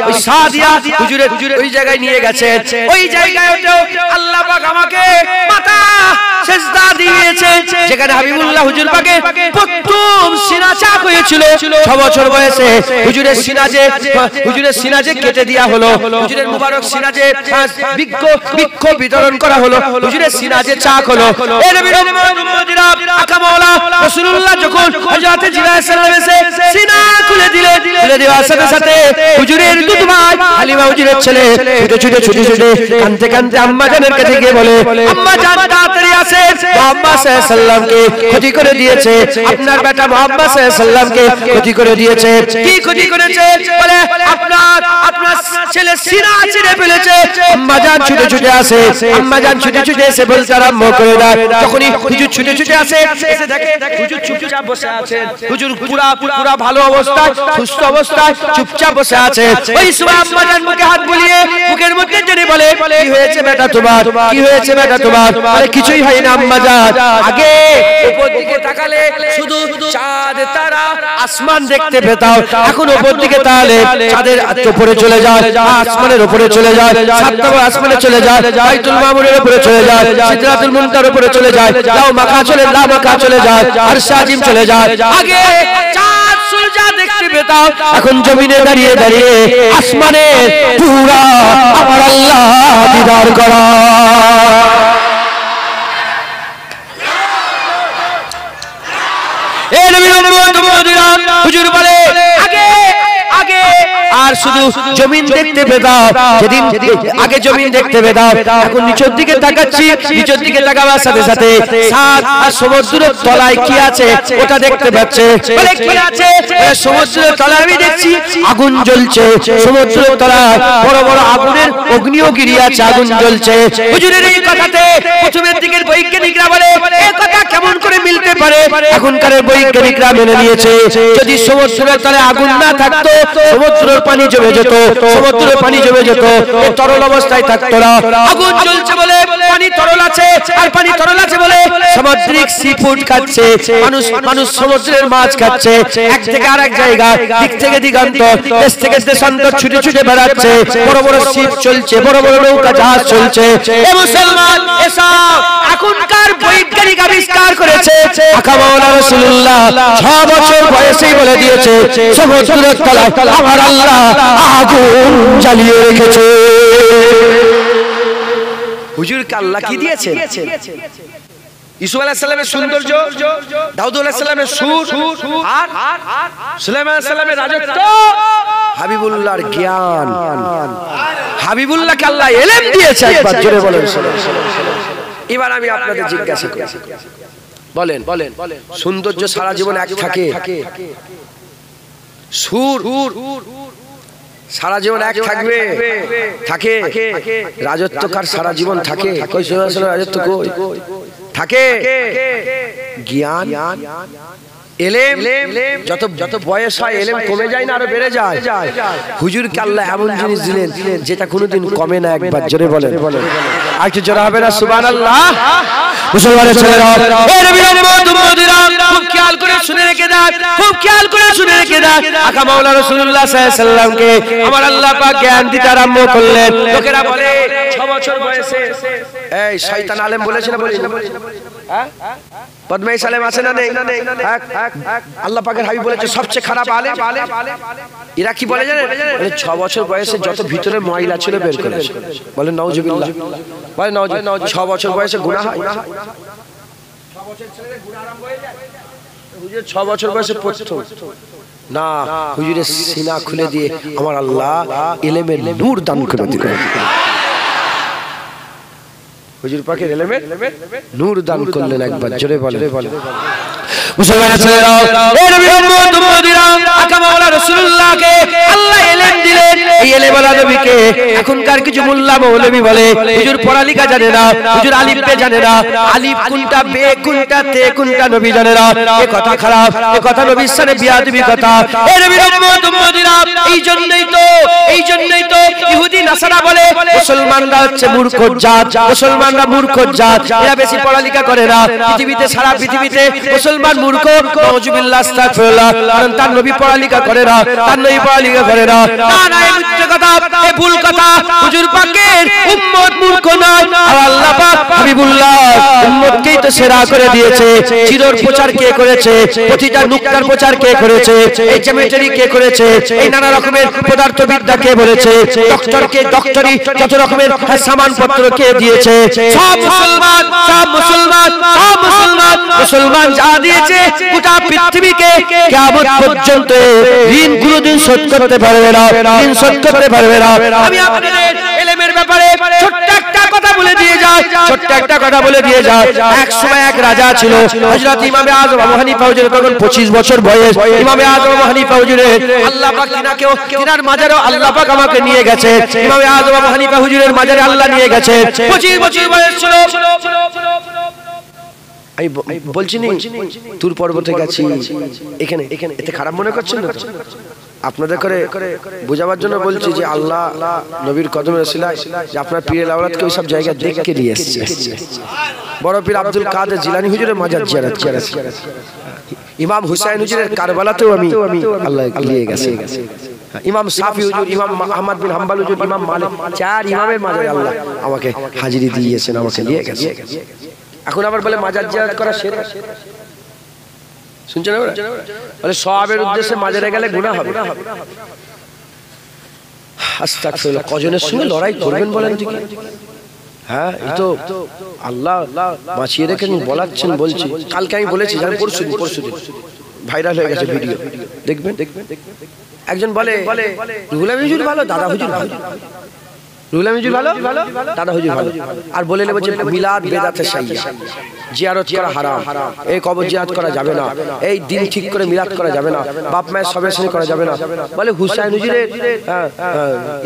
ওই সাদিয়া হুজুরের ওই জায়গায় নিয়ে গেছে। ওই জায়গায় আল্লাহ পাক আমাকে মাথা সেজদা দিয়েছে, যেখানে হাবিবুল্লাহ হুজুর পাকে প্রথম সিনা চাক হয়েছিল 6 বছর বয়সে। হুজুরের সিনাজে কেটে দেয়া হলো, হুজুরের মুবারক সিনাজে বৃক্ষ বিতরণ করা হলো, হুজুরের সিনাজে চাক হলো। এই নবীর উম্মতিরা, আকা মাওলা রাসূলুল্লাহ যখন হযরত জিবরাইল সাল্লাল্লাহু আলাইহি ওয়াসাল্লাম সিনা খুলে দেওয়ার সাথে সাথে হুজুরের দুধ ভাই হালিমা হুজুরের ছেলে ছুটে কাঁদতে আম্মা জানের কাছে গিয়ে বলে, আম্মা জান তাড়াতাড়ি আসেন, মুহাম্মদ সাল্লাল্লাহু আলাইহি ওয়াসাল্লামকে ক্ষতি করে দিয়েছে, আপনার বেটা মুহাম্মদ সাল্লাল্লাহু আলাইহি ওয়াসাল্লামকে ক্ষতি করে দিয়েছে। কি ক্ষতি করেছে? বলে আপনার ছেলে সিনা ছিঁড়ে ফেলেছে। আম্মা জান ছুটে আসে, আম্মা জান ছুটে এসে বলতে আরম্ভ করে দেয়। যখনই হুজুর ছুটে আসে, এসে দেখে হুজুর চুপচাপ বসে আছেন। হুজুর পুরা ভালো অবস্থায়, সুস্থ অবস্থায় চুপচাপ বসে আছে। ওই সময় আম্মা জান মুখে হাত বুলিয়ে মুখের মধ্যে জেনে বলে, কি হয়েছে বেটা তোমার, কি হয়েছে বেটা তোমার? আরে কিছুই হয় না আম্মা জান। আগে উপর দিকে তাকালে শুধু চাঁদ তারা আসমান দেখতে পেতাম, এখন উপর দিকে তাকালে চাঁদের উপরে চলে যায়, আসমানের উপরে চলে যায়, সাতটা আসমানে চলে যায়, বাইতুল মামুরের উপরে চলে যায়, সিদরাতুল মুনতাহার উপরে চলে যায়, লাউ মাখা চলে যায়, আরশ আজিম চলে যায়। আগে চাঁদ সূর্য দেখতে পেতাম, এখন জমিনে দাঁড়িয়ে আসমানের পুরা আমার আল্লাহ দিদার করা। হুজুর বলে আগে আগে আর শুধু জমিন দেখতে পেতাম, যেদিন আগে জমিন দেখতে পেতাম, এখন নিচের দিকে তাকাচ্ছি, নিচের দিকে তাকাবার সাথে সাথে সাত আর সমুদ্রের তলায় কি আছে ওটা দেখতে পাচ্ছে। বলে কি আছে? সমুদ্রের তলায় আমি দেখছি আগুন জ্বলছে, সমুদ্রের তলায় বড় বড় আগুনের অগ্নিগিরি আছে, আগুন জ্বলছে। হুজুরের এই কথাতে প্রথমের দিকের বৈজ্ঞানিকরা বলে এই কথা কেমন করে মিলতে পারে? এখনকার বৈজ্ঞানিকরা মেনে নিয়েছে যদি সমুদ্রের তলায় আগুন না থাকতো সমুদ্রের পানি জমে যেত, সমুদ্রের পানি জমে যেত, এই তরল অবস্থায় থাকতো না। আগুন জ্বলছে বলে পানি তরল আছে, আর পানি তরল আছে বলে সামুদ্রিক সি ফুড খাচ্ছে মানুষ, সমুদ্রের মাছ খাচ্ছে। এক থেকে আরেক জায়গা, দিক থেকে দিগন্ত, দেশ থেকে দেশান্তর ছুটে ছুটে বেড়াচ্ছে, বড় বড় শিপ চলছে, বড় বড় নৌকা জাহাজ চলছে। এ মুসলমান, এসব এখনকার বৈজ্ঞানিক আবিষ্কার করেছে। আকা মাওলানা রাসূলুল্লাহ 6 বছর বয়সেই বলে দিয়েছে সমুদ্রের তলায় আমার আল্লাহ আগুন জ্বালিয়ে রেখেছে। হুজুরকে আল্লাহ কি দিয়েছে? ইউসুফ আলাইহিস সালামের সৌন্দর্য, দাউদ আলাইহিস সালামের সুর, আর সুলাইমান আলাইহিস সালামের রাজত্ব, হাবিবুল্লাহর জ্ঞান। হাবিবুল্লাহকে আল্লাহ ইলম দিয়েছে। একবার জোরে বলেন। এবার আমি আপনাদের জিজ্ঞাসা করি, বলেন সৌন্দর্য সারা জীবন এক থাকে? সুর সারা জীবন এক থাকবে? থাকে। রাজত্ব কার সারা জীবন থাকে? কই রাজত্ব কই থাকে? জ্ঞান, এলেম, যত বয়স হয় এলেম কমে যায় না আরো বেড়ে যায়? হুজুরকে আল্লাহ এমন জিনিস দিলেন যেটা কোনোদিন কমে না। একবার জোরে বলেন। আর একটু জোরে হবে না? সুবহানাল্লাহ। মুসলমানের ছেলেরা, এই নবীর উম্মত উম্মতিরা খুব খেয়াল করে শুনে রেখে দেন, খুব খেয়াল করে শুনে রেখে দেন। আকা মাওলানা রাসূলুল্লাহ সাল্লাল্লাহু আলাইহি সাল্লামকে আমার আল্লাহ পাক জ্ঞান দিতে আরম্ভ করলেন। লোকেরা বলে 6 বছর বয়সে, এই শয়তান আলেম বলেছে না? বলেছে হ্যাঁ? বদমাইশ আলেম আছে না নেই? আল্লাহ পাকের হাবিব বলেছে সবচেয়ে খারাপ আলেম। এরা কি বলে জানেন? বলে 6 বছর বয়সে যত ভিতরে ময়লা ছিল বের করেছে। বলে নাউজুবিল্লাহ, বলে নাউজুবিল্লাহ। 6 বছর বয়সে গুনাহ হয়? 6 বছর ছেলেদের গুনাহ আরম্ভ হয়ে যায়? হুজুর 6 বছর বয়সে পড়তো না, হুজুরের সিনা খুলে দিয়ে আমার আল্লাহ ইলমের নূর দান করে দিলেন। হুজুর পাকের ইলমের নূর দান করলেন। একবার জোরে বলেন। মুসলমানের ছেলেরা, এই নবীর উম্মত উম্মতিরা আকা মাওলানা রাসূলুল্লাহকে আল্লাহ ইলম দিলেন। এই ইলমওয়ালা নবীকে এখনকার কিছু মোল্লা মৌলভী বলে হুজুর পড়ালেখা জানে না, হুজুর আলিফ বে জানে না, আলিফ কোনটা, বে কোনটা, তে কোনটা নবী জানে না। এই কথা খারাপ, এই কথা নবীর সাথে বিয়াদবি কথা। এই নবীর উম্মত উম্মতিরা এই জন্যই তো ইহুদি নাসারা বলে মুসলমানরা হচ্ছে মূর্খ জাত, মুসলমানরা মূর্খ জাত, এরা বেশি পড়ালেখা করে না। পৃথিবীতে, সারা পৃথিবীতে মুসলমান মূর্খ। নাউজুবিল্লাহ, আস্তাগফিরুল্লাহ। কারণ তার নবী পড়ালেখা করে না, তার নবী পড়ালেখা করে না। না, এই মিথ্যা কথা, এই ভুল কথা। হুজুর পাকের উম্মত মূর্খ নয়, আর আল্লাহ পাক হাবিবুল্লাহ উম্মতকেই তো সেরা করে দিয়েছে। চিরর প্রচার কে করেছে? প্রতিটা নুক্তার প্রচার কে করেছে? এই জ্যামিটারি কে করেছে? এই নানা রকমের পদার্থবিদ্যা কে বলেছে? ডক্টরকে ডক্টরি যত রকমের সামানপত্র কে দিয়েছে? সব মুসলমান, সব মুসলমান, সব মুসলমান। মুসলমান যা দিয়েছে গোটা পৃথিবীকে কিয়ামত পর্যন্ত ঋণ কোনদিন শোধ করতে পারবে না, ঋণ শোধ করতে পারবে না। আমি আপনাদের ইলমের ব্যাপারে ছোট্ট একটা কথা বলে দিয়ে যাই, ছোট্ট একটা কথা বলে দিয়ে যাই। এক সময় এক রাজা ছিল, হযরত ইমামে আযম আবু হানিফা হুজুরের তখন 25 বছর বয়স। ইমামে আযম আবু হানিফা হুজুরের আল্লাহ পাক তিনার মাজারে আল্লাহ পাক আমাকে নিয়ে গেছে। ইমামে আযম আবু হানিফা হুজুরের মাজারে আল্লাহ নিয়ে গেছে। 25 বছর বয়স ছিল। আমি বলছি নি তুর পর্বতে গেছি, এখানে এতে খারাপ মনে করছেন না? আপনাদের করে বোঝাবার জন্য বলছি যে আল্লাহ নবীর কদমের ওসিলায় যে আপনার পীরের আওলাদকে ওই সব জায়গা দেখে নিয়ে এসেছে। বড় পীর আব্দুল কাদের জিলানী হুজুরের মাজার জিয়ারত করেছি। ইমাম হুসাইন হুজুরের কারবালাতেও আমি আল্লাহ নিয়ে গেছে। ইমাম শাফি হুজুর, ইমাম আহমদ বিন হাম্বল হুজুর, ইমাম মালিক, 4 ইমামের মাজারে আল্লাহ আমাকে হাজিরি দিয়েছেন, আমাকে নিয়ে গেছে। এখন আবার বলে মাজার জিয়ারত করা সেরা। শুনছেন? বলে সওয়াবের উদ্দেশ্যে মাজারে গেলে গুনাহ হবে। আস্তাগফিরুল্লাহ। কজনের সঙ্গে লড়াই করবেন বলেন ঠিক? হ্যাঁ, এই তো আল্লাহ বাঁচিয়ে রেখে বলাচ্ছেন। বলছি কালকে আমি বলেছি, জানেন, পরশুদিন ভাইরাল হয়ে গেছে ভিডিও, দেখবেন একজন বলে রুহুল আমিন হুজুর ভালো, দাদা হুজুর ভালো, রুহুল আমিন হুজুর ভালো, দাদা হুজুর ভালো, আর বলে নেবে যে মিলাদ বেদাতে শাইয়া, জিয়ারত করা হারাম, এই কবর জিয়ারত করা যাবে না, এই দিন ঠিক করে মিলাদ করা যাবে না, বাপ মায়ের সবেশনী করা যাবে না, বলে হুসাইন হুজুরের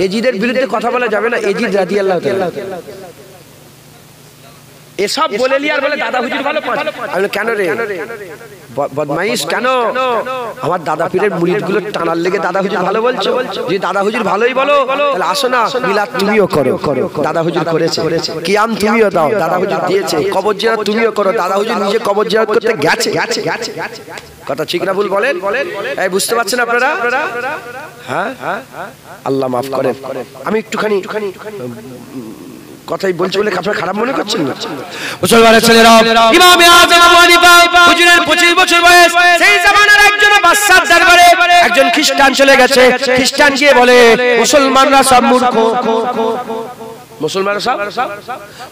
এজিদের বিরুদ্ধে কথা বলা যাবে না, এজিদ রাদিয়াল্লাহু তাআলা এসব বলে লি আর বলে দাদা হুজুর ভালো। আমি কেন রে বদমাইশ, কেন আমার দাদা পীরের মুরিদগুলো টানার লেগে দাদা হুজুর ভালো বলছো? যদি দাদা হুজুর ভালোই বলো তাহলে আসো না, মিলাদ তুমিও করো, দাদা হুজুর করেছে, কিয়াম তুমিও দাও, দাদা হুজুর দিয়েছে, কবর জিয়ারত তুমিও করো, দাদা হুজুর নিজে কবর জিয়ারত করতে গেছে। কথা ঠিক না ভুল বলেন? এই বুঝতে পারছেন আপনারা? হ্যাঁ, আল্লাহ মাফ করেন। আমি একটুখানি কথাই বলছি বলে আপনারা খারাপ মনে করছেন না? মুসলমানের ছেলেরা, ইমামে আযম আবু হানিফা হুজুরের 25 বছর বয়স, সেই জামানার একজন বাদশার দরবারে একজন খ্রিস্টান চলে গেছে। খ্রিস্টান গিয়ে বলে মুসলমানরা সব মূর্খ,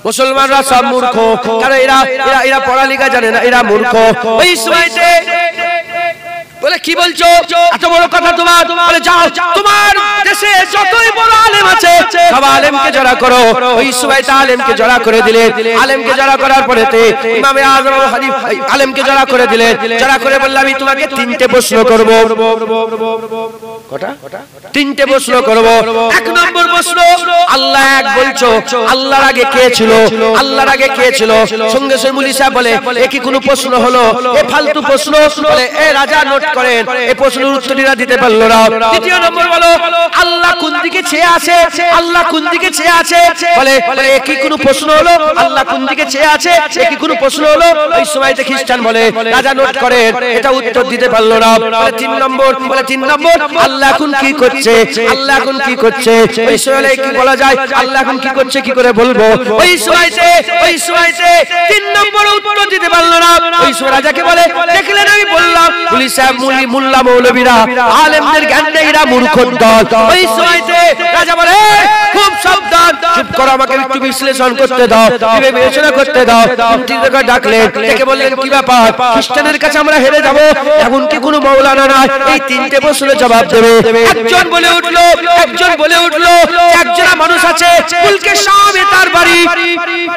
মুসলমানরা সব মূর্খ, কারণ এরা পড়ালেখা জানে না, এরা মূর্খ। ওই সময়তে বলে কি বলছো, এত বড় কথা তোমার? বলে যাও, তোমার দেশে যতই বড় আলেম আছে সব আলেমকে জড়া করো। ওই সময়তে আলেমকে জড়া করে দিলে, আলেমকে জড়া করার পরেতে ইমামে আযম আবু হানিফা আলেমকে জড়া করে দিলে, জড়া করে বললাম আমি তোমাকে 3টে প্রশ্ন করব। কটা? 3টে প্রশ্ন করব। 1 নম্বর প্রশ্ন, আল্লাহ এক বলছো, আল্লাহর আগে কে ছিল? আল্লাহর আগে কে ছিল? সঙ্গে সঙ্গে মুলি সাহেব বলে এ কি কোনো প্রশ্ন হলো? এ ফালতু প্রশ্ন। বলে এ রাজা নোট করেন, এই প্রশ্নের উত্তরটা দিতে পারলো না। 2 নম্বর বলো, আল্লাহ কোন দিকে চেয়ে আছে? আল্লাহ কোন দিকে চেয়ে আছে? বলে এ কি কোনো প্রশ্ন হলো? আল্লাহ কোন দিকে চেয়ে আছে, এ কি কোনো প্রশ্ন হলো? ওই সময়তে খ্রিস্টান বলে, রাজা নোট করেন, এটা উত্তর দিতে পারলো না। বলে 3 নম্বর, বলে 3 নম্বর, আল্লাহ এখন কি করছে? আল্লাহ এখন কি করছে? ওই সময়তে কি বলা যায়? আল্লাহ এখন কি করছে কি করে বলবো? ওই সময়তে 3 নম্বর উত্তর দিতে পারলো না। ওই সময় রাজাকে বলে, দেখলেন আমি বললাম পুলিশ সাহেব মোল্লা মৌলবীরা আলেমদের জ্ঞান নেই, এরা মূর্খর দল। ওই সময়তে রাজা বলে খুব সাবধান, চুপ করো, আমাকে একটু বিশ্লেষণ করতে দাও, বিবেচনা করতে দাও। ডাকলেন, ডেকে বললেন কি ব্যাপার? খ্রিস্টানের কাছে আমরা হেরে যাব, এখন কি কোনো মৌলানা নয়, এই 3টে প্রশ্নের জবাব দেবে। একজন বলে উঠলো, একজন মানুষ আছে মুলকে শাম, তার বাড়ি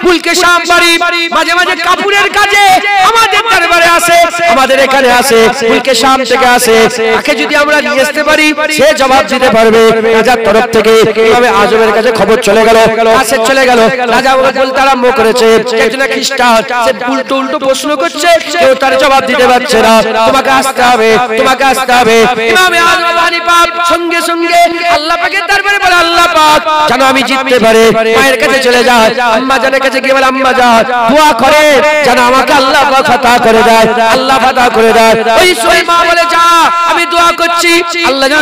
মুলকে শাম বাড়ি, মাঝে মাঝে কাপড়ের কাজে আমাদের দরবারে আসে, আমাদের এখানে আসে, মুলকে শাম থেকে আসে, তাকে যদি আমরা নিয়ে আসতে পারি সে জবাব দিতে পারবে। রাজার তরফ থেকে ইমামে আযমের কাছে খবর চলে গেল, কাছে চলে গেল। রাজা বলতে আরম্ভ করেছে, একজন খ্রিস্টান সে উল্টো প্রশ্ন করছে, কেউ তার জবাব দিতে পারছে না, তোমাকে আসতে হবে, তোমাকে আসতে হবে। ইমামে আযম আবু হানিফা সঙ্গে সঙ্গে আল্লাহ পাকের দরবারে বলে, আল্লাহ পাক যেন আমি জিততে পারি, মায়ের কাছে চলে যায়, আম্মা জানের কাছে গিয়ে বলে, আম্মা জান দোয়া করে যেন আমাকে আল্লাহ পাক ফাতা করে দেয়, আল্লাহ ফাতা করে দেয়। ওই সময় মা বলে, যা আমি দোয়া করছি, আল্লাহ যেন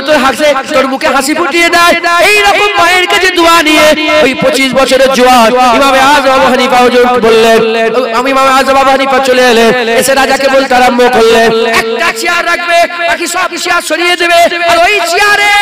তোর মুখে হাসি ফুটিয়ে দেয়। এই রকম মায়ের কাছে দোয়া নিয়ে ওই 25 বছরের জওয়ান ইমামে আযম আবু হানিফা হুজুর বললেন, আমি ইমামে আযম আবু হানিফা চলে এলেন, এসে রাজাকে বলতে আরম্ভ করলেন, একটা চেয়ার রাখবে, বাকি সব চেয়ার সরিয়ে দেবে, আর ওই চেয়ারে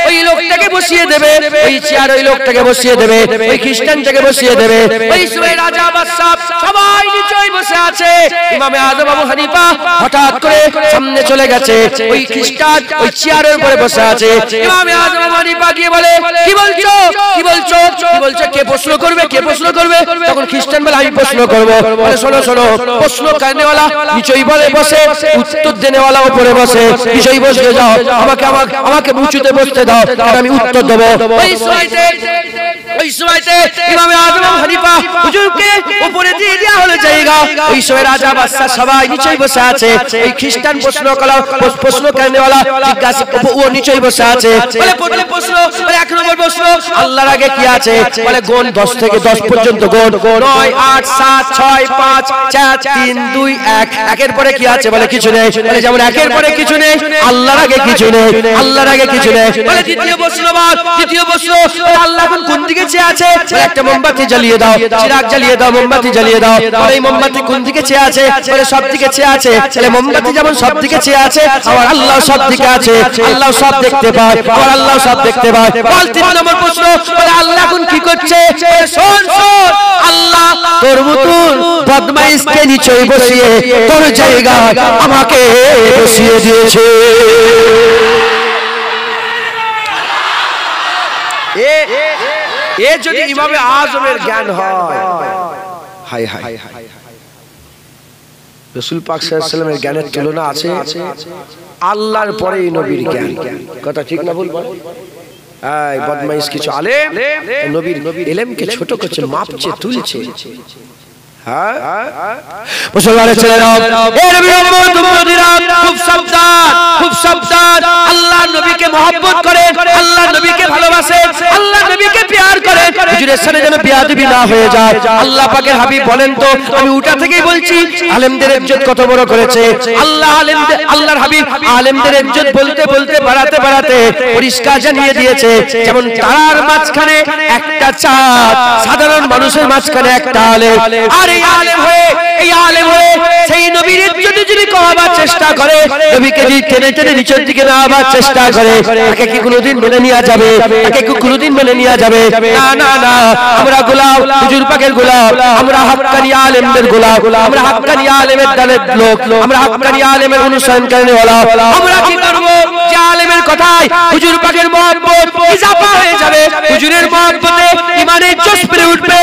ওই লোকটাকে বসিয়ে দেবে, ওই চেয়ারে ওই লোকটাকে বসিয়ে দেবে, ওই খ্রিস্টানটাকে বসিয়ে দেবে। ওই সময় রাজা বাদশা সবাই নিচেই বসে আছে, ইমামে আযম আবু হানিফা হঠাৎ করে সামনে চলে গেছে, ওই খ্রিস্টান ওই চেয়ারের উপরে বসে আছে। ইমামে আযম আবু হানিফা গিয়ে বলে, কি বলছো, কি বলছো, কি বলছো, কে প্রশ্ন করবে, কে প্রশ্ন করবে? তখন খ্রিস্টান বলে, আমি প্রশ্ন করব। বলে শোনো শোনো, প্রশ্ন করনেওয়ালা নিচেই বলে বসে, উত্তর দেনেওয়ালা উপরে বসে, নিচেই বসে যাও, আমাকে উঁচুতে বসতে দাও, আর আমি উত্তর দেব। ওই সময়তে ইমামে আযম আবু হানিফা হুজুরকে উপরে দিয়ে দেওয়া হলো জায়গা। ওই সময় রাজা বাদশা সবাই নিচেই বসে আছে, এই খ্রিস্টান প্রশ্ন করনেওয়ালা জিজ্ঞাসা, ও নিচেই বসে আছে। বলে প্রথম প্রশ্ন, বলে 1 নম্বর প্রশ্ন, আল্লাহর আগে কি আছে? বলে গোন 10 থেকে 10 পর্যন্ত গোন, 9 8 7 6 5 4 3 2 1, একের পরে কি আছে? বলে কিছু নেই। বলে যেমন একের পরে কিছু নেই, আল্লাহর আগে কিছু নেই, আল্লাহর আগে কিছু নেই। বলে দ্বিতীয় প্রশ্ন, আল্লাহ এখন কোন দিকে চেয়ে আছে? একটা মোমবাতি জ্বালিয়ে দাও, চিরাগ জ্বালিয়ে দাও, মোমবাতি জ্বালিয়ে দাও। এই মোমবাতি কোন দিকে চেয়ে আছে? সব দিকে চেয়ে আছে। তাহলে মোমবাতি যেমন সব দিকে চেয়ে আছে, আমার আল্লাহ সব দিকে আছে। আল্লাহ সব দেখতে পায়, আমার আল্লাহ সব দেখতে পায়। বল 3 নম্বর প্রশ্ন, আল্লাহ এখন কি করছে? শোন শোন, আল্লাহ তোর মতন বদমাইশকে নিচেই বসিয়ে তোর জায়গায় আমাকে বসিয়ে দিয়েছে। এ যদি ইমামে আজমের জ্ঞান হয়, হায় হায় রাসূল পাক সাল্লাল্লাহু আলাইহি ওয়াসাল্লামের জ্ঞানের তুলনা আছে আল্লাহর পরেই নবীর জ্ঞান। কথা ঠিক না বলবো? এই বদমাইশ কিছু আলেম নবীর ইলমকে ছোট করছে, মাপছে, তুলছে। হ্যাঁ মুসলমানের ছেলেরা, এ নবীর উম্মত উম্মতিরা, খুব সাবধান, খুব সাবধান। আল্লাহর নবীকে মহব্বত করে, আল্লাহর নবীকে ভালোবাসে, আল্লাহর নবীকে প্যার করে, হুজুরের সাথে যেন বেয়াদবি না হয়ে যায়। আল্লাহ পাকের হাবিব বলেন তো, আমি উঠা থেকেই বলছি, আলেমদের ইজ্জত কত বড় করেছে আল্লাহ। আল্লাহর হাবিব আলেমদের ইজ্জত বলতে বলতে বাড়াতে বাড়াতে পরিষ্কার জানিয়ে দিয়েছে, যেমন তারার মাঝখানে একটা চাঁদ, সাধারণ মানুষের মাঝখানে একটা আলেম। আর এই আলেম হয়ে সেই নবীর ইজ্জতে যদি কমাবার চেষ্টা করে, নবীকে যদি টেনে টেনে নিচের দিকে নামাবার চেষ্টা করে, তাকে কি কোনোদিন মেনে নেওয়া যাবে? তাকে কি কোনোদিন মেনে নেওয়া যাবে? না না না। আমরা গোলাম, হুজুর পাকের গোলাম, আমরা হাক্কানি আলেমদের গোলাম, আমরা হাক্কানি আলেমের দলের লোক, আমরা হাক্কানি আলেমের অনুসরণকারী ওয়ালা। আমরা কি করব? যে আলেমের কথায় হুজুর পাকের মহব্বত ইজাফা হয়ে যাবে, হুজুরের মহব্বতে ইমানের জোশ বেড়ে উঠবে,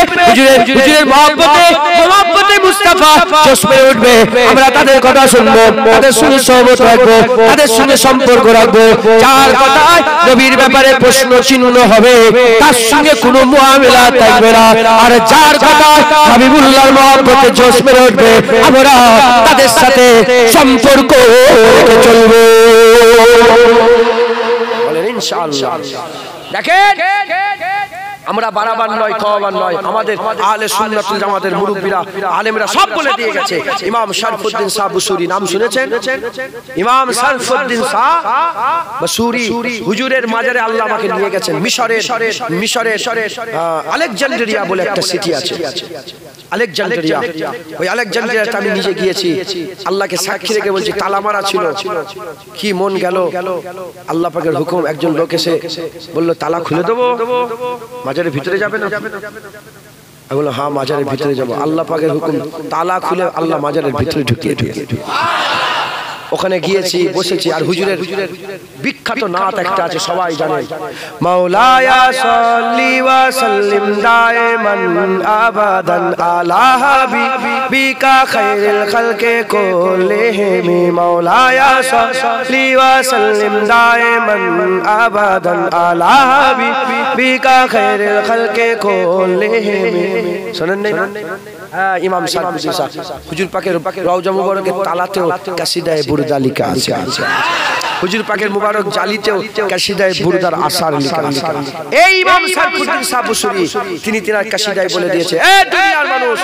হুজুরের মহব্বতে মুস্তাফা জোশ বেড়ে উঠবে। আমরা তাদের কথা শুনবো, তাদের সঙ্গে সহমত রাখবো, তাদের সঙ্গে সম্পর্ক রাখবো। যার কথায় নবীর ব্যাপারে প্রশ্ন চিহ্ন হবে, তার সঙ্গে কোনো মুআমিলা থাকবে না। আর যার কথায় হাবিবুল্লাহর মহব্বতে জোশ বেড়ে উঠবে, আমরা তাদের সাথে সম্পর্ক রেখে চলবো। বলেন ইনশাআল্লাহ। দেখেন, আমরা বাড়াবার নয়, কমাবার নয়। আমাদের আহলে সুন্নাতুল জামাতের মুরব্বিরা, আলেমরা সব বলে দিয়ে গেছে। ইমাম শরফুদ্দিন শাহ বুসুরি নাম শুনেছেন? ইমাম শরফুদ্দিন শাহ বুসুরি হুজুরের মাজারে আল্লাহ আমাকে নিয়ে গেছেন। মিশরের আলেকজান্দ্রিয়া বলে একটা সিটি আছে, আলেকজান্দ্রিয়া। ওই আলেকজান্দ্রিয়াতে আমি নিজে গিয়েছি। আল্লাহকে সাক্ষী রেখে বলছি, তালা মারা ছিল। কি মন গেল, আল্লাহ পাকের হুকুম। একজন লোক এসে বলল, তালা খুলে দেবো, মাজারের ভিতরে যাবে না? আমি বললাম, হ্যাঁ মাজারের ভিতরে যাবো। আল্লাহ পাকের হুকুম, তালা খুলে আল্লাহ মাজারের ভিতরে ঢুকিয়ে ওখানে গিয়েছি, বসেছি। আর হুজুরের বিখ্যাত নাত একটা আছে, সবাই জানে, মাওলায়া সাল্লি ওয়া সাল্লিম দাইমান আবাদান আলা হাবিবিকা খায়রুল খালকে কুল্লিহিম। মাওলায়া সাল্লি ওয়া সাল্লিম দাইমান আবাদান আলা হাবিবিকা খায়রুল খালকে কুল্লিহিম। শুনেন নাই? হ্যাঁ, ইমাম শরফুদ্দিন শাহ হুজুর পাকের রওজা মুবারকের তালাতেও কাসিদায়ে বুরদা লেখা আছে। হুজুর পাকের মুবারক জালিতেও কাসিদায়ে বুরদার আসার লেখা আছে। এই ইমাম শরফুদ্দিন শাহ বুসুরি তিনি তিনার কাসিদায় বলে দিয়েছে, এ দুনিয়ার মানুষ,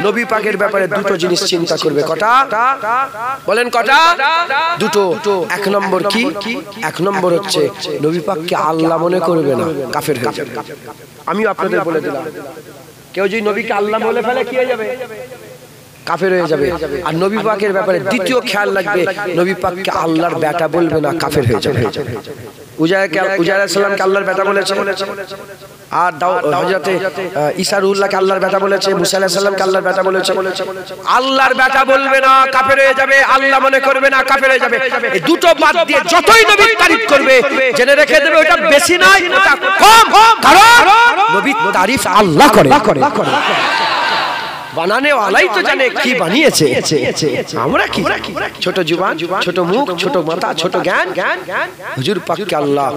নবী পাকের ব্যাপারে দুটো জিনিস চিন্তা করবে। কটা? বলেন কটা? দুটো। এক নম্বর কি? এক নম্বর হচ্ছে নবী পাককে আল্লাহ মনে করবে না, কাফের হয়ে যাবে। আমিও আপনাদের বলে দিলাম, কেউ যদি নবীকে আল্লাহ বলে ফেলে কি হয়ে যাবে? কাফের হয়ে যাবে। আর নবী পাকের ব্যাপারে দ্বিতীয় খেয়াল রাখবে, নবী পাককে আল্লাহর বেটা বলবে না, কাফের হয়ে যাবে। উজাইর আলাইহিস সালামকে আল্লাহর বেটা বলেছে, আর হযরতে ঈসা রুহুল্লাহকে আল্লাহর বেটা বলেছে, মুসা আলাইহিস সালামকে আল্লাহর বেটা বলেছে। আল্লাহর বেটা বলবে না, কাফের হয়ে যাবে। আল্লাহ মনে করবে না, কাফের হয়ে যাবে। এই দুটো বাদ দিয়ে যতই নবীর তারিফ করবে, জেনে রেখে দেবে ওটা বেশি নয়, ওটা কম। কারণ নবীর তারিফ আল্লাহ করে। বানানে ওয়ালাই তো জানে কি বানিয়েছে। আমরা কি? ছোট জুবান, ছোট মুখ, ছোট মাথা, ছোট জ্ঞান। হুজুর পাককে আল্লাহ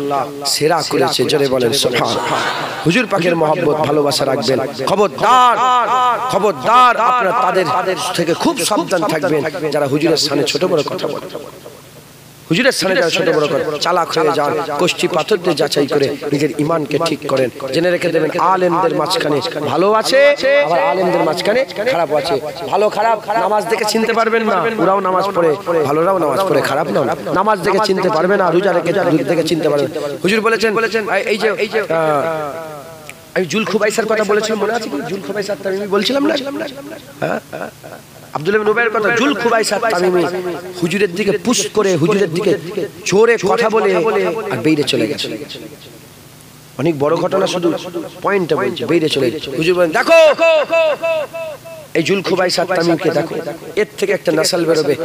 সেরা করেছে। জোরে বলেন সুবহানাল্লাহ। হুজুর পাকের মহব্বত, ভালোবাসা রাখবেন। খবরদার, খবরদার, আপনারা তাদের থেকে খুব সাবধান থাকবেন যারা হুজুরের সামনে ছোট বড় কথা বলে। হুজুরের সামনে যারা ছোট বড় করে চালাক হয়ে যান, কষ্টি পাথর দিয়ে যাচাই করে নিজের ইমানকে ঠিক করেন। জেনে রেখে দেবেন, আলেমদের মাঝখানে ভালো আছে, আবার আলেমদের মাঝখানে খারাপ আছে। ভালো খারাপ নামাজ দেখে চিনতে পারবেন না, ওরাও নামাজ পড়ে, ভালোরাও নামাজ পড়ে, খারাপ না। নামাজ দেখে চিনতে পারবে না, রোজা রেখে দেখে চিনতে পারবেন। হুজুর বলেছেন, এই যে আমি জুলখুবাইসার কথা বলেছিলাম, মনে আছে কি? জুলখুবাইসার তামিমি বলছিলাম না? হ্যাঁ, আব্দুল্লাহ ইবনে উবাইয়ের কথা। জুলখুবাইসার তামিমি হুজুরের দিকে পুশ করে, হুজুরের দিকে জোরে কথা বলে আর বেরিয়ে চলে গেছে। অনেক বড় ঘটনা, শুধু পয়েন্টটা বলছি। বেরিয়ে চলে গেছে। হুজুর বলেন, দেখো এই জুলখুবাইসার তামিমকে দেখো, এর থেকে একটা নসল বেরোবে,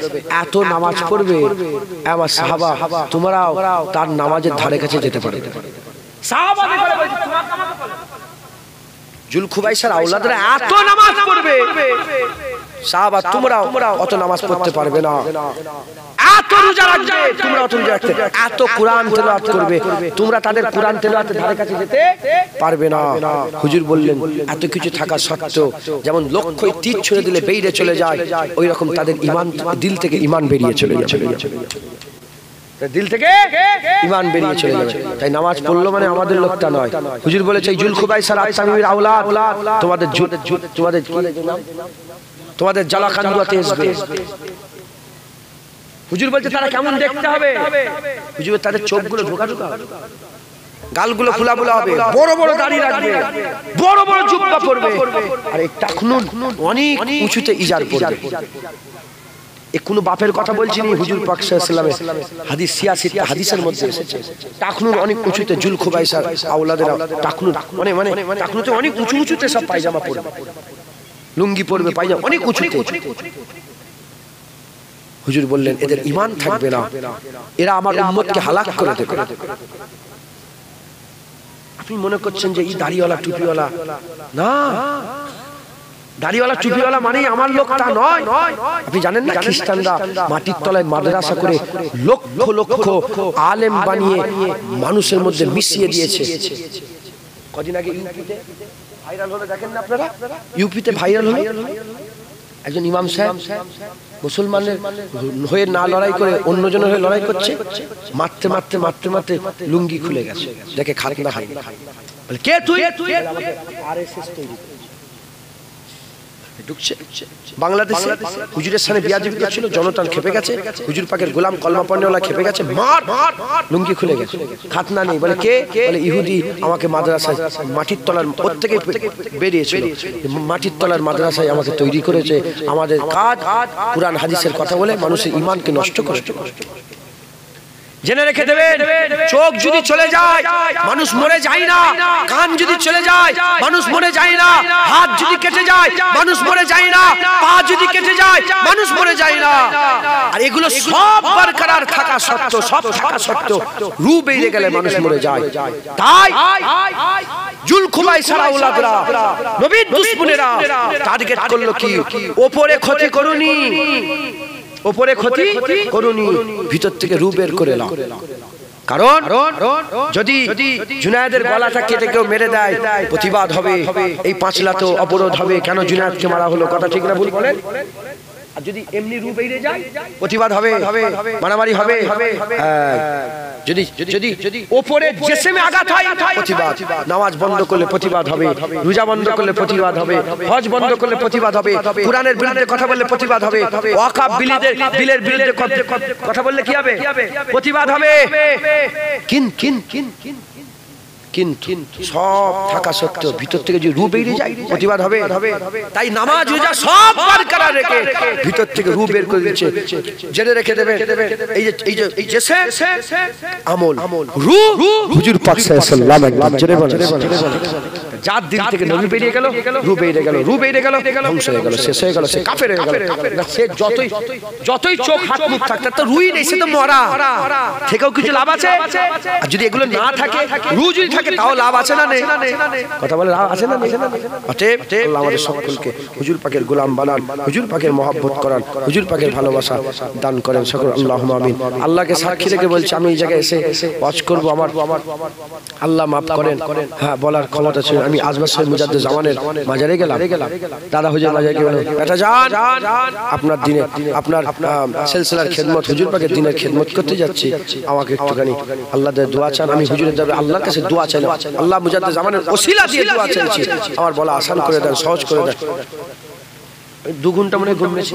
এত নামাজ পড়বে আমার সাহাবা, তোমরাও তার নামাজের ধারে কাছে যেতে পারবে। জুলখুবাইসার আওলাদরা এত নামাজ পড়বে, সাহাবা তোমরাও অত নামাজ পড়তে পারবে না। এত রোজা রাখবে, তোমরা অত রোজা রাখতে, এত কোরআন তেলাওয়াত করবে, তোমরা তাদের কোরআন তেলাওয়াতের ধারে কাছে যেতে পারবে না। হুজুর বললেন, এত কিছু থাকা সত্ত্বেও যেমন লক্ষ্যই তীর ছুঁড়ে দিলে বেরিয়ে চলে যায়, ওই রকম তাদের ঈমান, দিল থেকে ঈমান বেরিয়ে চলে যাবে, দিল থেকে ঈমান বেরিয়ে চলে যাবে। তাই নামাজ পড়লো মানে আমাদের লোকটা নয়। হুজুর বলেছে এই জুলখুবাইসার আত-তামিমির আওলাদ তোমাদের জালাকান্দুয়াতে আসবে। হুজুর বলছে তারা কেমন দেখতে হবে? হুজুর তাদের চোখগুলো ঢোকা ঢোকা, গালগুলো খোলা খোলা হবে, বড় বড় দাড়ি রাখবে, বড় বড় জুব্বা পরবে, আর এই টাকনুন অনেক উঁচুতে ইজার পরবে। এ কোনো বাপের কথা বলছি না, হুজুর পাক সাল্লাল্লাহু আলাইহি ওয়াসাল্লামের হাদিস, সিয়াসিত হাদিসের মধ্যে এসেছে। টাকনুন অনেক উঁচুতে, জুলখুবাইসার আওলাদেরা টাকনুন মানে টাকনুতে অনেক উঁচু উঁচুতে সব পায়জামা পরবে, লুঙ্গি পরবে, পায়জামা অনেক উঁচুতে। হুজুর বললেন এদের ঈমান থাকবে না, এরা আমার উম্মতকে হালাক করে দেবে। আপনি মনে করছেন যে এই দাড়িওয়ালা টুপিওয়ালা না, দাড়িওয়ালা টুপিওয়ালা মানে আমার লোক তা নয়। আপনি জানেন না খ্রিস্টানরা মাটির তলায় মাদ্রাসা করে লক্ষ লক্ষ আলেম বানিয়ে মানুষের মধ্যে মিশিয়ে দিয়েছে। কদিন আগে ইউপিতে ভাইরাল হলো, দেখেন না আপনারা? ইউপিতে ভাইরাল হলো একজন ইমাম সাহেব মুসলমানের হয়ে না লড়াই করে অন্যজনের হয়ে লড়াই করছে, মারতে মারতে মারতে মারতে লুঙ্গি খুলে গেছে, দেখে খাতনা হয়। বলে কে তুই? আরএসএস তৈরি ঢুকছে বাংলাদেশে। হুজুরের সামনে বিয়াদবি করছিল, জনতান খেপে গেছে, হুজুর পাকের গোলাম কলমা পড়নেওয়ালা খেপে গেছে, মার লুঙ্গি খুলে গেছে, খাতনা নেই। বলে কে? বলে ইহুদি আমাকে মাদ্রাসায় মাটির তলার প্রত্যেকে বেরিয়েছিল, মাটির তলার মাদ্রাসায় আমাকে তৈরি করেছে। আমাদের কাজ কুরআন হাদিসের কথা বলে মানুষের ঈমানকে নষ্ট করে। জেনে রেখে দেবেন, চোখ যদি চলে যায় মানুষ মরে যায় না, কান যদি চলে যায় মানুষ মরে যায় না, হাত যদি কেটে যায় মানুষ মরে যায় না, পা যদি কেটে যায় মানুষ মরে যায় না। আর এগুলো সব বরকরার থাকা সত্ত্বেও, সব থাকা সত্ত্বেও রূহ বেরিয়ে গেলে মানুষ মরে যায়। তাই জুলখুবাইসার আওলাদরা, নবীর দুশমনেরা টার্গেট করলো কি? ওপরে ক্ষতি করুনি, ওপরে ক্ষতি করুনি, ভিতর থেকে রূহ বের করে নাও। কারণ যদি জুনায়েদের গলাটা কেটে কেউ মেরে দেয়, প্রতিবাদ হবে, এই 5 লাখ অবরোধ হবে, কেন জুনায়েদকে মারা হলো, কথা ঠিক না ভুল বলেন? আর যদি এমনি রূহ বেরিয়ে যায় প্রতিবাদ হবে, মারামারি হবে। যদি যদি যদি ওপরে জিসমে আঘাত হয় প্রতিবাদ, নামাজ বন্ধ করলে প্রতিবাদ হবে, রোজা বন্ধ করলে প্রতিবাদ হবে, হজ বন্ধ করলে প্রতিবাদ হবে, কোরআনের বিরুদ্ধে কথা বললে প্রতিবাদ হবে, ওয়াকফ বিলের বিরুদ্ধে কথা বললে কি হবে? প্রতিবাদ হবে। কিন্তু সব থাকা সত্ত্বেও ভিতর থেকে যে রূহ বেরিয়ে যায় প্রতিবাদ হবে। তাই নামাজ রোজা সব বরকরার রেখে ভিতর থেকে রূহ বের করে দিচ্ছে। জেনে রেখে দেবেন, এই যে আমল রূহ হুজুর পাক সাল্লাল্লাহু আলাইহি ওয়াসাল্লাম যার দিল থেকে নবী বেরিয়ে গেল, রূহ বেরিয়ে গেল, রূহ বেরিয়ে গেল, ধ্বংস হয়ে গেল, শেষ হয়ে গেল, সে কাফের হয়ে গেল। সে যতই চোখ হাত মুখ থাকতে তো রূহই নেই, সে তো মরা, থেকেও কিছু লাভ আছে? আর যদি এগুলো না থাকে, রূহ যদি থাকে, তাও লাভ আছে না নেই? কথা বলে লাভ আছে না নেই? অতএব আল্লাহ আমাদের সকলকে হুজুর পাকের গোলাম বানান, হুজুর পাকের মহব্বত করান, হুজুর পাকের ভালোবাসা দান করেন সকল। আল্লাহুম্মা আমিন। আল্লাহকে সাক্ষী রেখে বলছি, আমি এই জায়গায় এসে ওয়াজ করব, আমার আল্লাহ মাফ করেন। হ্যাঁ, বলার ক্ষমতা ছিল। আমি আজমার শহীদ মুজাদ্দিদ জামানের মাজারে গেলাম, দাদা হুজুর মাজারে গেলাম, বেটা যান আপনার দিনে, আপনার সিলসিলার খেদমত, হুজুর পাকের দিনের খেদমত করতে যাচ্ছি, আমাকে একটুখানি আল্লাহর দোয়া চান। আমি হুজুরের যাবে আল্লাহর কাছে দোয়া চাইলাম, আল্লাহ মুজাদ্দিদ জামানের ওসিলা দিয়ে দোয়া চাইছি, আমার বলা আসান করে দেন, সহজ করে দেন। 2 ঘন্টা মনে ঘুমিয়েছি,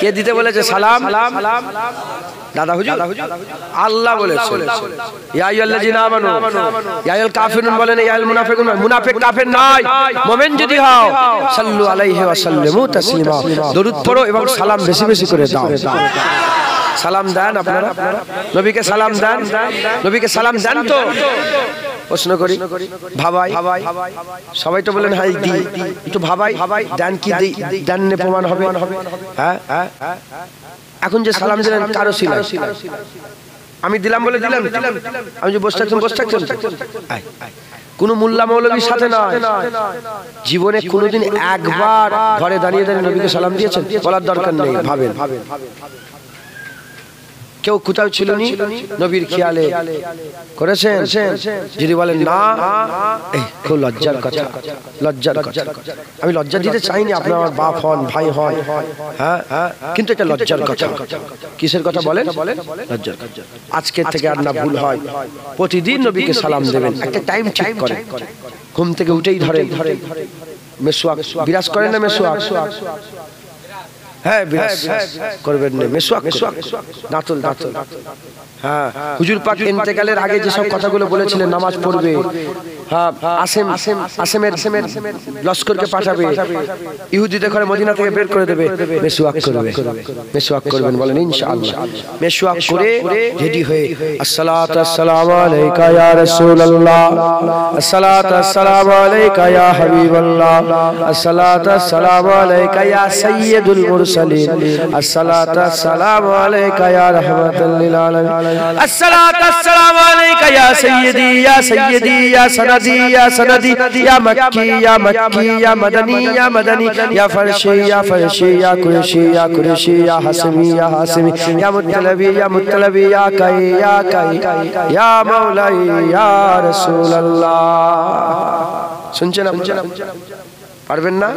কে দিতে বলেছে সালাম? দাদা হুজুর, আল্লাহ বলেছে ইয়া আইয়ুহাল্লাযিনা আমানু ইয়া আইয়ুহাল কাফিরুন বলেন, ইয়া আল মুনাফিকুন, মুনাফিক কাফের নয়। মুমিন যদি হও সাল্লু আলাইহি ওয়া সাল্লিমু তাসলিমা, দরুদ পড়ো এবং সালাম বেশি বেশি করে দাও। সালাম দেন আপনারা? নবীকে সালাম দেন? নবীকে সালাম দেন তো? প্রশ্ন করি, ভাবাই সবাই তো বলেন হাই দি, একটু ভাবাই দেন কি দেন নে প্রমাণ হবে? হ্যাঁ, এখন যে সালাম দিলেন কারো ছিল? আমি দিলাম বলে দিলাম? আমি যে বসে থাকছেন কোন মোল্লা মৌলবীর সাথে নয়। জীবনে কোনোদিন একবার ঘরে দাঁড়িয়ে নবীকে সালাম দিয়েছেন? বলার দরকার নেই। ভাবেন কেউ কোথাও ছিল নি নবীর খেয়ালে করেছেন? যদি বলেন না, খুব লজ্জার কথা, লজ্জার কথা। আমি লজ্জা দিতে চাইনি, আপনার আমার বাপ হন, ভাই হন, হ্যাঁ, কিন্তু এটা লজ্জার কথা। কিসের কথা বলেন? লজ্জার কথা। আজকের থেকে আর না ভুল হয়, প্রতিদিন নবীকে সালাম দেবেন। একটা টাইম ঠিক করেন, ঘুম থেকে উঠেই ধরেন মেসওয়াক বিরাজ করেন না? মেসওয়াক, হ্যাঁ বিরাজ করবেন না? মেসওয়াক দাঁতুল, হ্যাঁ। হুজুর পাক ইন্তেকালের আগে যেসব কথাগুলো বলেছিলেন, নামাজ পড়বে, হ্যাঁ, আসেমের লস্করকে পাঠাবে, ইহুদিদের ঘরে মদিনা থেকে বের করে দেবে, মেসওয়াক করবেন বলেন ইনশাআল্লাহ। মেসওয়াক করে রেডি হয়ে আসসালাতু আসসালামু আলাইকা ইয়া রাসূলুল্লাহ, আসসালাতু আসসালামু আলাইকা ইয়া হাবিবাল্লাহ, আসসালাতু আসসালামু আলাইকা ইয়া সাইয়্যিদুল মুরসালিন, আসসালাতু আসসালামু আলাইকা ইয়া রাহমাতাল লিল আলামিন, আসসালাতু আসসালামু আলাইকা ইয়া সাইয়্যিদি ইয়া সাইয়্যিদি ইয়া সনদি ইয়া সনদি, ইয়া মক্কি ইয়া মক্কি, ইয়া মাদানী ইয়া মাদানী, ইয়া ফারশি ইয়া ফারশি, ইয়া কুরশি ইয়া কুরশি, ইয়া হাসমি ইয়া হাসমি, ইয়া মুত্তালাবি ইয়া মুত্তালাবি, ইয়া কাই ইয়া কাই, ইয়া মাওলাই ইয়া রাসূলুল্লাহ। শুনছেন? পারবেন না?